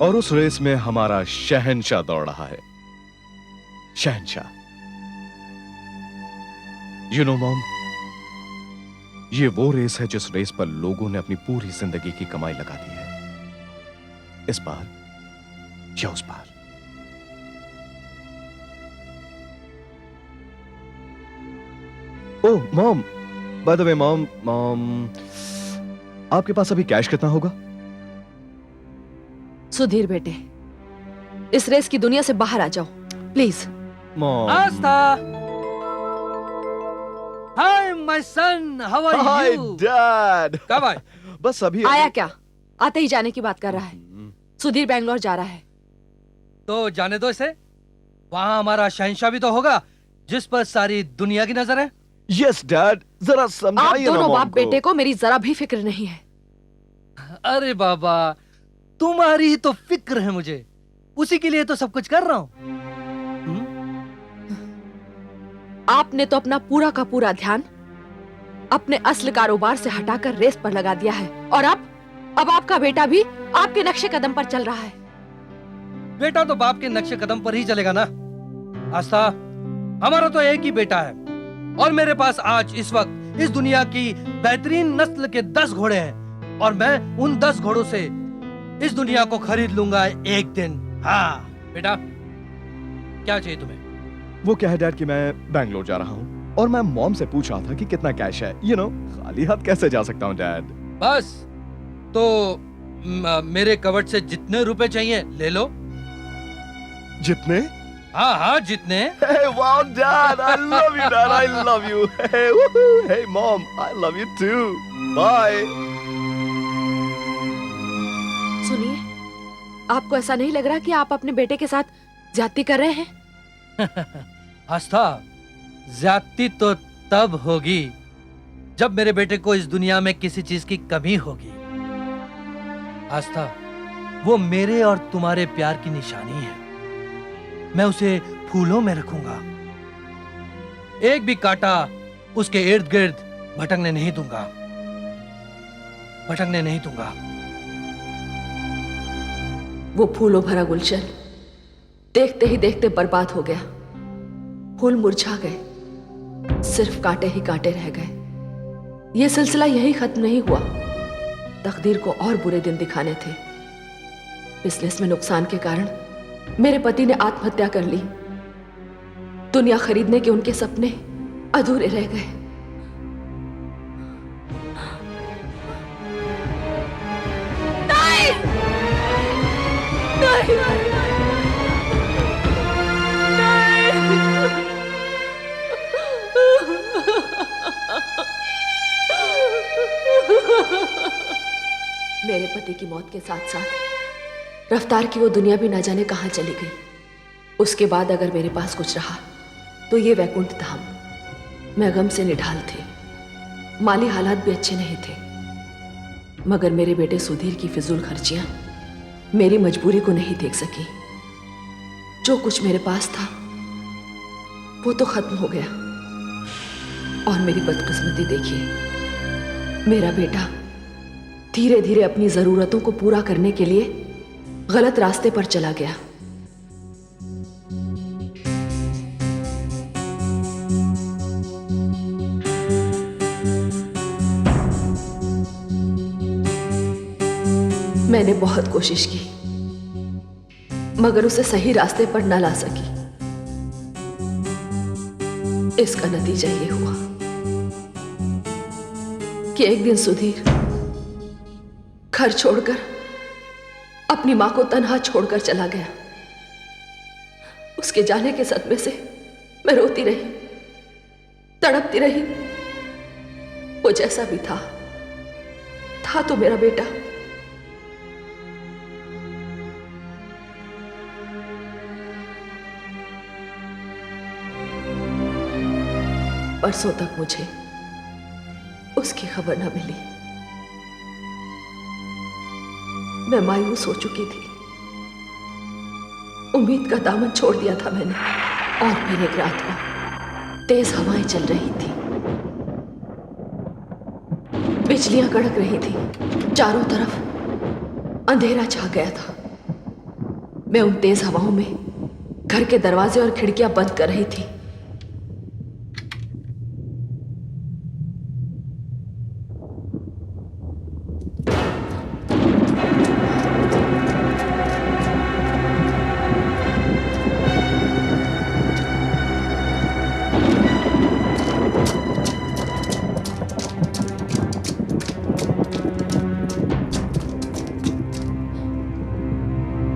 और उस रेस में हमारा शहंशाह दौड़ रहा है। शहंशाह। यू नो मॉम, ये वो रेस है जिस रेस पर लोगों ने अपनी पूरी जिंदगी की कमाई लगा दी है। इस बार या उस बार। Oh mom, by the way mom, आपके पास अभी कैश कितना होगा? सुधीर बेटे, इस रेस की दुनिया से बाहर आ जाओ please. Mom. Aastha, hi my son, how are hi you? Dad. कब आए? बस अभी आया क्या? आते ही जाने की बात कर रहा है। सुधीर बेंगलोर जा रहा है। तो जाने दो इसे। वहां हमारा शहंशाह भी तो होगा जिस पर सारी दुनिया की नजर है। यस डैड, जरा आप समझाइए ना दोनों मॉम बाप बेटे को मेरी जरा भी फिक्र नहीं है। अरे बाबा, तुम्हारी ही तो फिक्र है मुझे, उसी के लिए तो सब कुछ कर रहा हूं। आपने तो अपना पूरा का पूरा ध्यान अपने असल कारोबार से हटाकर रेस पर लगा दिया है, और अब आपका बेटा भी आपके नक्शे कदम पर चल रहा है। बेटा तो बाप के नक्शे कदम पर ही चलेगा ना। आस्था, हमारा तो एक ही बेटा है, और मेरे पास आज इस वक्त इस दुनिया की बेहतरीन नस्ल के 10 घोड़े हैं, और मैं उन 10 घोड़ों से इस दुनिया को खरीद लूंगा एक दिन। हाँ बेटा, क्या चाहिए तुम्हें? वो क्या है डैड कि मैं बेंगलोर जा रहा हूँ, और मैं मॉम से पूछ रहा था कि कितना कैश है। यू नो, खाली हाथ कैसे जा सकता हूँ डैड। बस तो मेरे कवट से जितने रुपए चाहिए ले लो। जितने? हाँ हाँ, जितने। Hey, wow, Dad! I love you, Dad. I love you. Hey, woohoo! Hey, Mom, I love you too. Bye. सुनिए, आपको ऐसा नहीं लग रहा कि आप अपने बेटे के साथ ज्यादती कर रहे हैं? आस्था, ज्यादती तो तब होगी जब मेरे बेटे को इस दुनिया में किसी चीज की कमी होगी। आस्था, वो मेरे और तुम्हारे प्यार की निशानी है। मैं उसे फूलों में रखूंगा, एक भी कांटा उसके इर्द गिर्द भटकने नहीं दूंगा, भटकने नहीं दूंगा। वो फूलों भरा गुलशन देखते ही देखते बर्बाद हो गया। फूल मुरझा गए, सिर्फ कांटे ही कांटे रह गए। ये सिलसिला यही खत्म नहीं हुआ। तकदीर को और बुरे दिन दिखाने थे। बिजनेस में नुकसान के कारण मेरे पति ने आत्महत्या कर ली। दुनिया खरीदने के उनके सपने अधूरे रह गए। नहीं! नहीं, नहीं, मेरे पति की मौत के साथ साथ रफ्तार की वो दुनिया भी ना जाने कहां चली गई। उसके बाद अगर मेरे पास कुछ रहा तो ये वैकुंठ धाम। मैं गम से निढाल थी, माली हालात भी अच्छे नहीं थे, मगर मेरे बेटे सुधीर की फिजूल खर्चियां मेरी मजबूरी को नहीं देख सकी। जो कुछ मेरे पास था वो तो खत्म हो गया। और मेरी बदकिस्मती देखिए, मेरा बेटा धीरे धीरे अपनी जरूरतों को पूरा करने के लिए गलत रास्ते पर चला गया। मैंने बहुत कोशिश की, मगर उसे सही रास्ते पर न ला सकी। इसका नतीजा ये हुआ कि एक दिन सुधीर घर छोड़कर अपनी मां को तन्हा छोड़कर चला गया। उसके जाने के सदमे से मैं रोती रही, तड़पती रही। वो जैसा भी था तो मेरा बेटा। बरसों तक मुझे उसकी खबर न मिली। मैं मायूस हो चुकी थी। उम्मीद का दामन छोड़ दिया था मैंने। और फिर एक रात को तेज हवाएं चल रही थी, बिजलियां कड़क रही थी, चारों तरफ अंधेरा छा गया था। मैं उन तेज हवाओं में घर के दरवाजे और खिड़कियां बंद कर रही थी।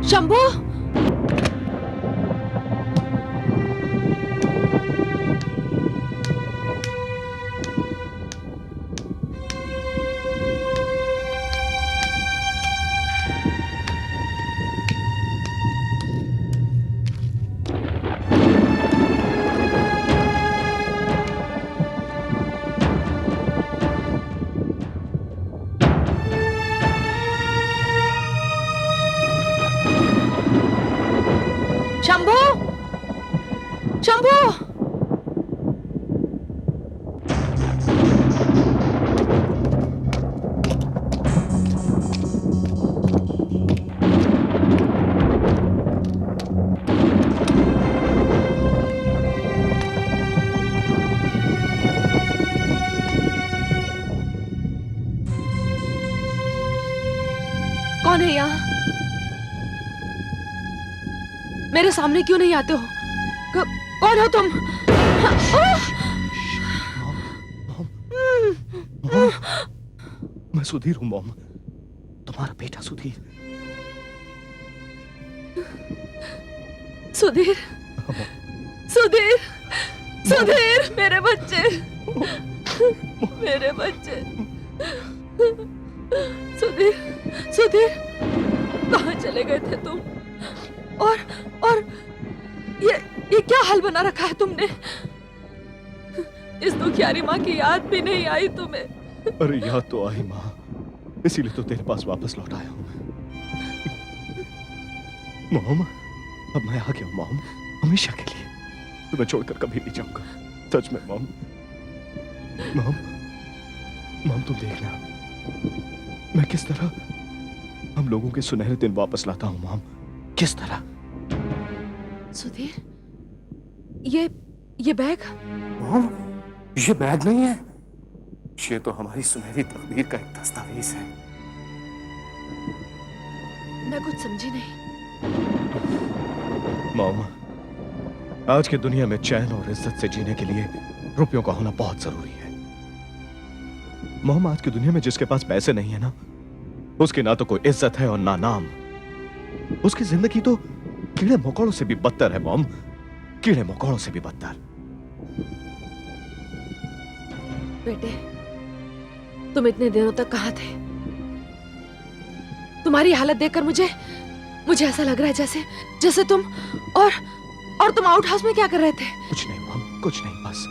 शंभू, शंभू, शंभू, कौन है यहाँ? मेरे सामने क्यों नहीं आते हो? कौन हो तुम? मैं सुधीर हूं मॉम, तुम्हारा बेटा सुधीर। सुधीर, सुधीर, सुधीर, मेरे बच्चे, मेरे बच्चे, सुधीर, सुधीर, कहाँ चले गए थे तुम? और ये क्या हाल बना रखा है तुमने? इस दुखियारी माँ की याद भी नहीं आई तुम्हें? अरे याद तो आई माँ, इसीलिए तो तेरे पास वापस लौट आया हूँ मॉम। अब मैं आ गया हूँ मॉम, हमेशा के लिए। तुम्हें छोड़कर कभी नहीं जाऊंगा, सच में मॉम। मॉम, मॉम तुम देखना मैं किस तरह हम लोगों के सुनहरे दिन वापस लाता हूँ मॉम, किस तरह। सुधीर, ये बैग? मॉम, ये बैग नहीं है, ये तो हमारी सुनहरी तकदीर का एक दस्तावेज है। मैं कुछ समझी नहीं। मॉम, आज की दुनिया में चैन और इज्जत से जीने के लिए रुपयों का होना बहुत जरूरी है। मॉम, आज की दुनिया में जिसके पास पैसे नहीं है ना, उसकी ना तो कोई इज्जत है और ना नाम। उसकी जिंदगी तो कीड़े मकोड़ों से भी बदतर है मॉम, कीड़े मकोड़ों से भी बदतर। बेटे, तुम इतने दिनों तक कहाँ थे? तुम्हारी हालत देखकर मुझे ऐसा लग रहा है जैसे तुम और तुम आउट हाउस में क्या कर रहे थे? कुछ नहीं मॉम, कुछ नहीं, बस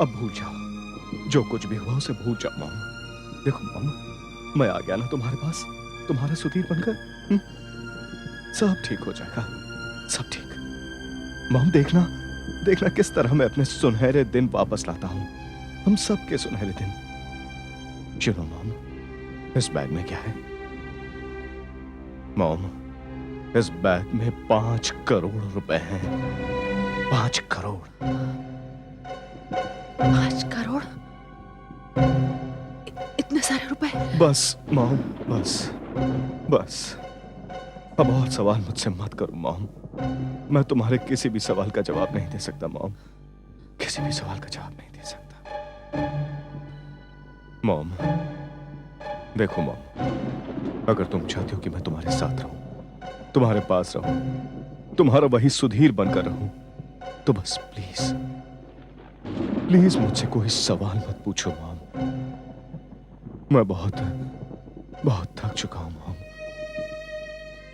अब भूल जाओ, जो कुछ भी हुआ उसे भूल जाओ मॉम। देखो मॉम, मैं आ गया ना तुम्हारे पास, तुम्हारे सुधीर बनकर। सब ठीक हो जाएगा, सब ठीक। मॉम देखना किस तरह मैं अपने सुनहरे दिन वापस लाता हूं, हम सब के सुनहरे दिन। चलो मॉम, इस बैग में क्या है? मॉम, इस बैग में 5 करोड़ रुपए हैं। 5 करोड़। 5 करोड़? इतने सारे रुपए? बस मॉम, बस अब और सवाल मुझसे मत करो मॉम। मैं तुम्हारे किसी भी सवाल का जवाब नहीं दे सकता मॉम, किसी भी सवाल का जवाब नहीं दे सकता। मॉम देखो मॉम, अगर तुम चाहती हो कि मैं तुम्हारे साथ रहूं, तुम्हारे पास रहूं, तुम्हारा वही सुधीर बनकर रहूं, तो बस प्लीज प्लीज मुझसे कोई सवाल मत पूछो मॉम। मैं बहुत थक चुका हूं मॉम,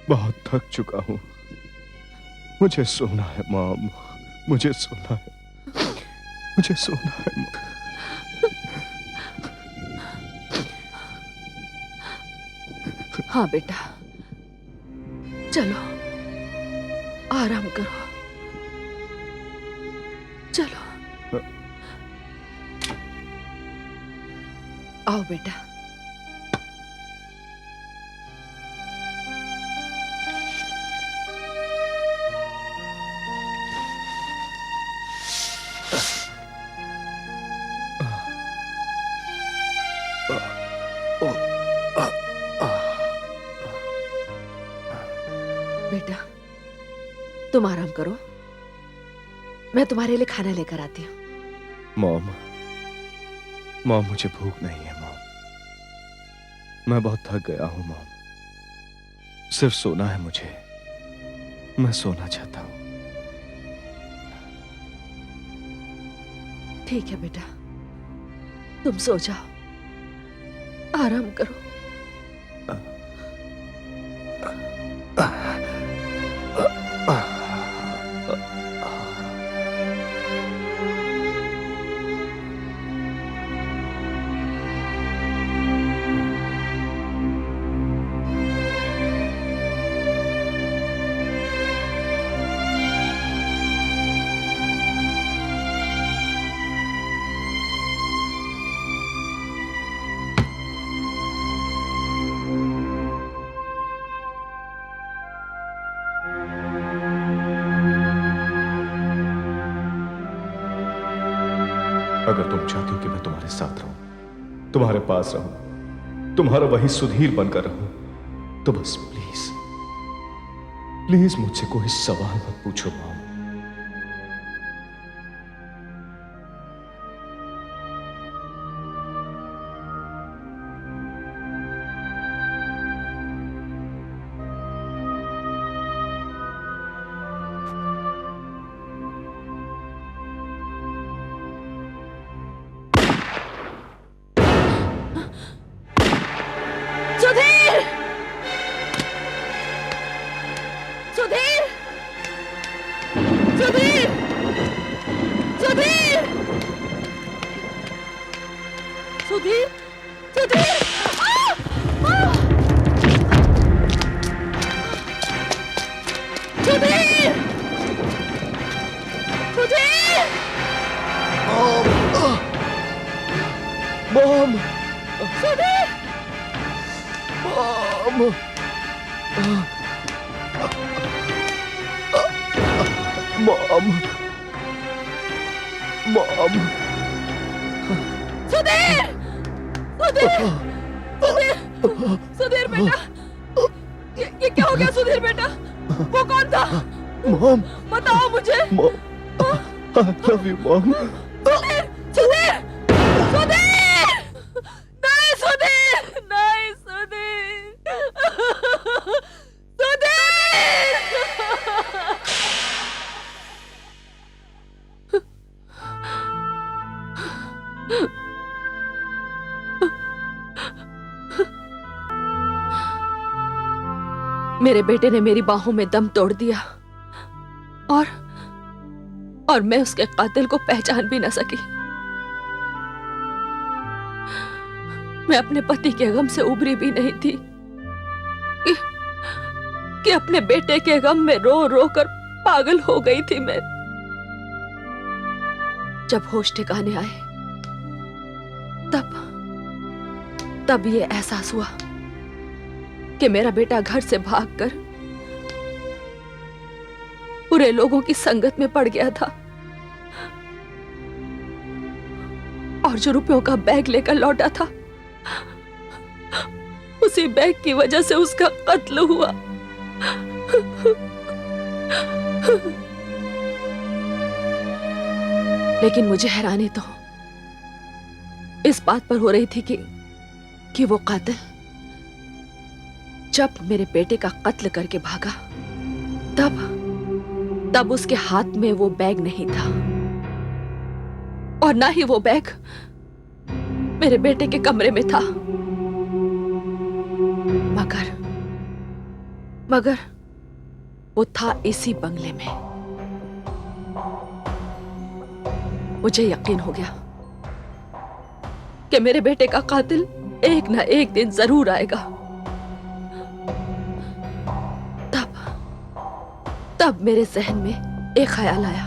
बहुत थक चुका हूं। मुझे सोना है मॉम, मुझे सोना है। मुझे सोना है। हाँ बेटा, चलो आराम करो, चलो आओ बेटा। बेटा तुम आराम करो, मैं तुम्हारे लिए खाना लेकर आती हूँ। मॉम, मॉम मुझे भूख नहीं है मॉम, मैं बहुत थक गया हूं मॉम, सिर्फ सोना है मुझे, मैं सोना चाहता हूं। ठीक है बेटा, तुम सो जाओ, आराम करो। अगर तुम चाहती हो कि मैं तुम्हारे साथ रहूं, तुम्हारे पास रहूं, तुम्हारा वही सुधीर बनकर रहूं, तो बस प्लीज प्लीज मुझसे कोई सवाल मत पूछो mom. Sudhir! Sudhir! Sudhir! Sudhir! Sudhir! Sudhir! Sudhir! Sudhir! Mom, Sudhir! Mom, mom, mom, Sudhir! Sudhir! Sudhir! Sudhir बेटा, ये क्या हो गया सुधीर बेटा? वो कौन था? मॉम, बताओ मुझे। Mom, I love you mom. Sudhir! Sudhir! Sudhir! नहीं सुधीर! नहीं सुधीर! सुधीर! मेरे बेटे ने मेरी बाहों में दम तोड़ दिया और मैं उसके कातिल को पहचान भी न सकी। मैं अपने पति के गम से उबरी भी नहीं थी कि अपने बेटे के गम में रो रो कर पागल हो गई थी मैं। जब होश ठिकाने आए तब ये एहसास हुआ कि मेरा बेटा घर से भागकर बुरे लोगों की संगत में पड़ गया था और जो रुपयों का बैग लेकर लौटा था उसी बैग की वजह से उसका कत्ल हुआ। लेकिन मुझे हैरानी तो इस बात पर हो रही थी कि वो कातिल जब मेरे बेटे का कत्ल करके भागा तब उसके हाथ में वो बैग नहीं था और ना ही वो बैग मेरे बेटे के कमरे में था। मगर वो था इसी बंगले में। मुझे यकीन हो गया कि मेरे बेटे का कातिल एक ना एक दिन जरूर आएगा। तब मेरे जहन में एक ख्याल आया,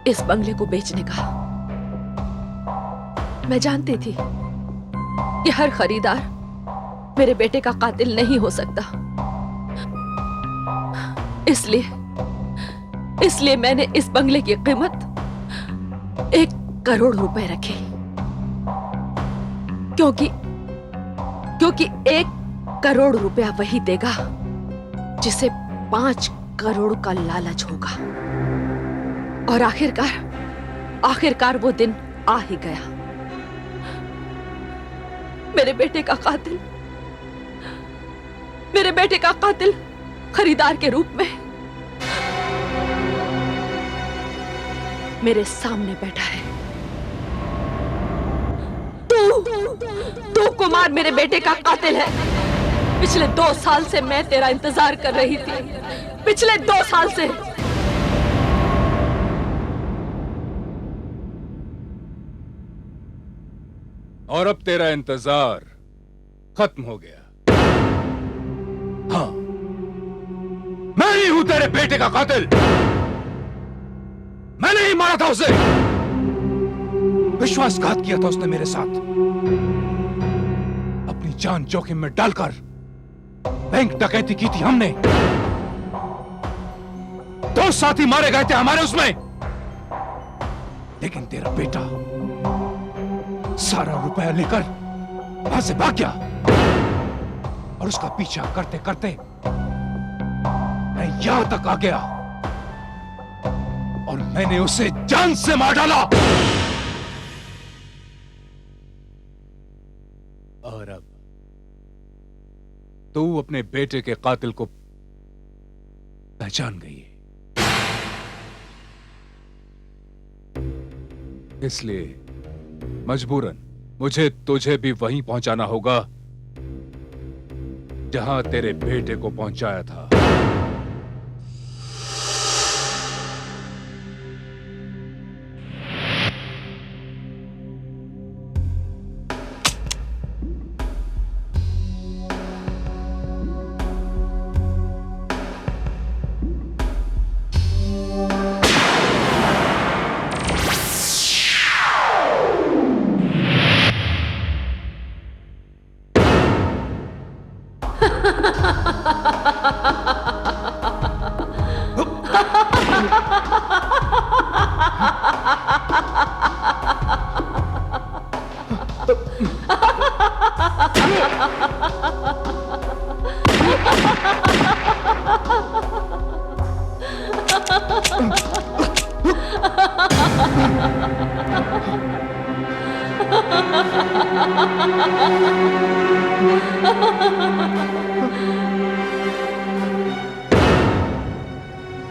इस बंगले को बेचने का। मैं जानती थी कि हर खरीदार मेरे बेटे का कातिल नहीं हो सकता, इसलिए मैंने इस बंगले की कीमत 1 करोड़ रुपए रखी, क्योंकि 1 करोड़ रुपया वही देगा जिसे 5 करोड़ का लालच होगा। और आखिरकार वो दिन आ ही गया। मेरे बेटे का कातिल खरीदार के रूप में मेरे सामने बैठा है। तू कुमार मेरे बेटे का कातिल है। पिछले 2 साल से मैं तेरा इंतजार कर रही थी, पिछले 2 साल से। और अब तेरा इंतजार खत्म हो गया। हाँ, मैं ही हूं तेरे बेटे का कातिल। मैंने ही मारा था उसे। विश्वासघात किया था उसने मेरे साथ। अपनी जान जोखिम में डालकर बैंक डकैती की थी हमने। 2 साथी मारे गए थे हमारे उसमें। लेकिन तेरा बेटा सारा रुपया लेकर वहां से भाग गया। और उसका पीछा करते करते मैं यहां तक आ गया और मैंने उसे जान से मार डाला। और अब तू अपने बेटे के कातिल को पहचान गई है, इसलिए मजबूरन मुझे तुझे भी वहीं पहुंचाना होगा जहां तेरे बेटे को पहुंचाया था।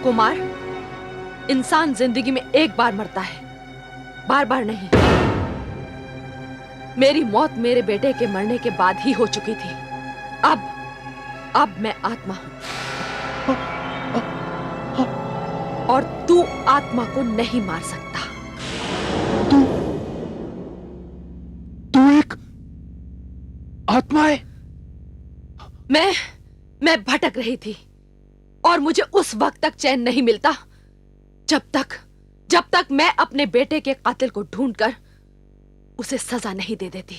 कुमार, इंसान जिंदगी में एक बार मरता है, बार बार नहीं। मेरी मौत मेरे बेटे के मरने के बाद ही हो चुकी थी। अब मैं आत्मा हूं और तू आत्मा को नहीं मार सकता। तू एक आत्मा है? मैं भटक रही थी और मुझे उस वक्त तक चैन नहीं मिलता जब तक मैं अपने बेटे के कातिल को ढूंढकर उसे सजा नहीं दे देती।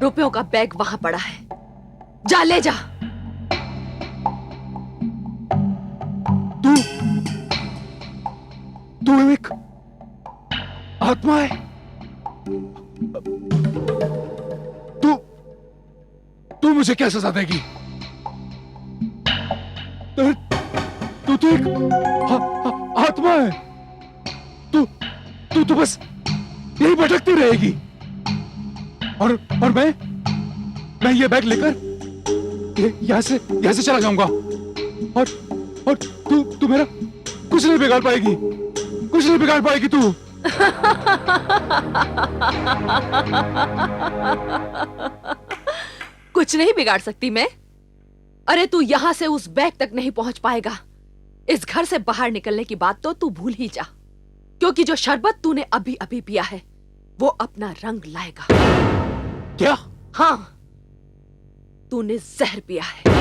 रुपयों का बैग वहां पड़ा है, जा ले जा। तू एक आत्मा है? तू मुझे क्या सजा देगी? तू तो एक आत्मा है। तू बस यही भटकती रहेगी और मैं ये बैग लेकर यहां से चला जाऊंगा और तू मेरा कुछ नहीं बिगाड़ पाएगी, कुछ नहीं बिगाड़ पाएगी तू। कुछ नहीं बिगाड़ सकती मैं? अरे तू यहां से उस बैग तक नहीं पहुंच पाएगा इस घर से बाहर निकलने की बात तो तू भूल ही जा, क्योंकि जो शरबत तूने अभी अभी पिया है वो अपना रंग लाएगा। क्या? हाँ, तूने जहर पिया है।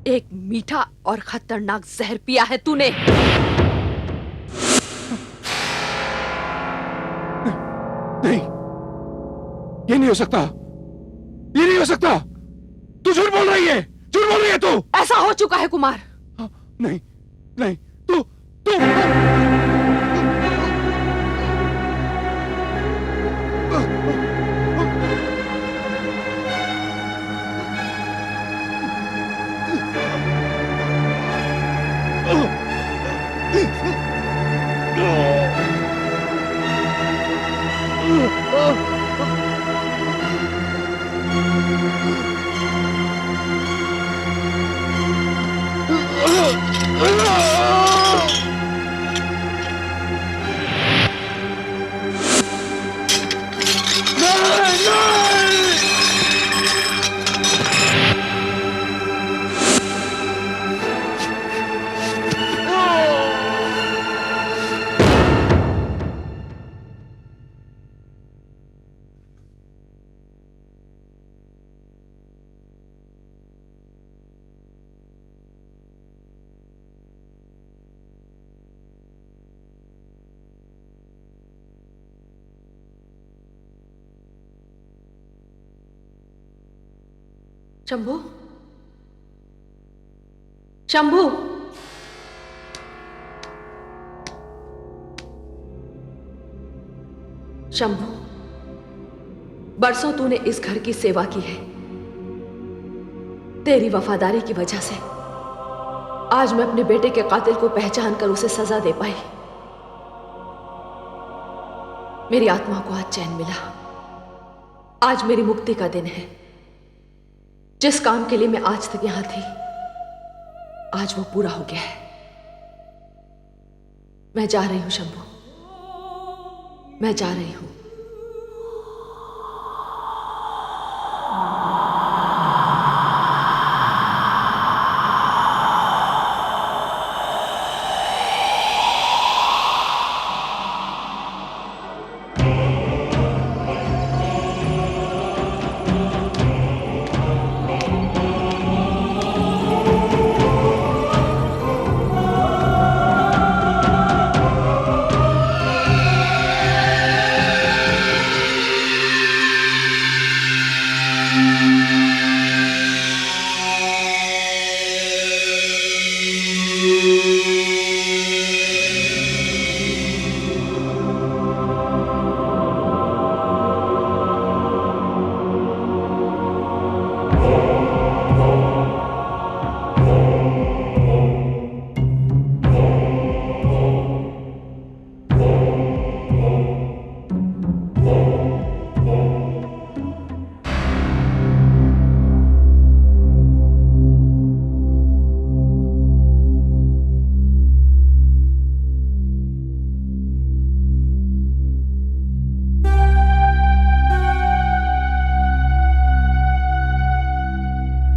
एक मीठा और खतरनाक जहर पिया है तूने। नहीं, ये नहीं हो सकता, ये नहीं हो सकता। तू झूठ बोल रही है, झूठ बोल रही है तू। ऐसा हो चुका है कुमार। नहीं, नहीं, तू तू शंभू, शंभू, शंभू, बरसों तूने इस घर की सेवा की है। तेरी वफादारी की वजह से आज मैं अपने बेटे के कातिल को पहचान कर उसे सजा दे पाई। मेरी आत्मा को आज चैन मिला। आज मेरी मुक्ति का दिन है। जिस काम के लिए मैं आज तक यहां थी, आज वो पूरा हो गया है। मैं जा रही हूं शंभू, मैं जा रही हूं।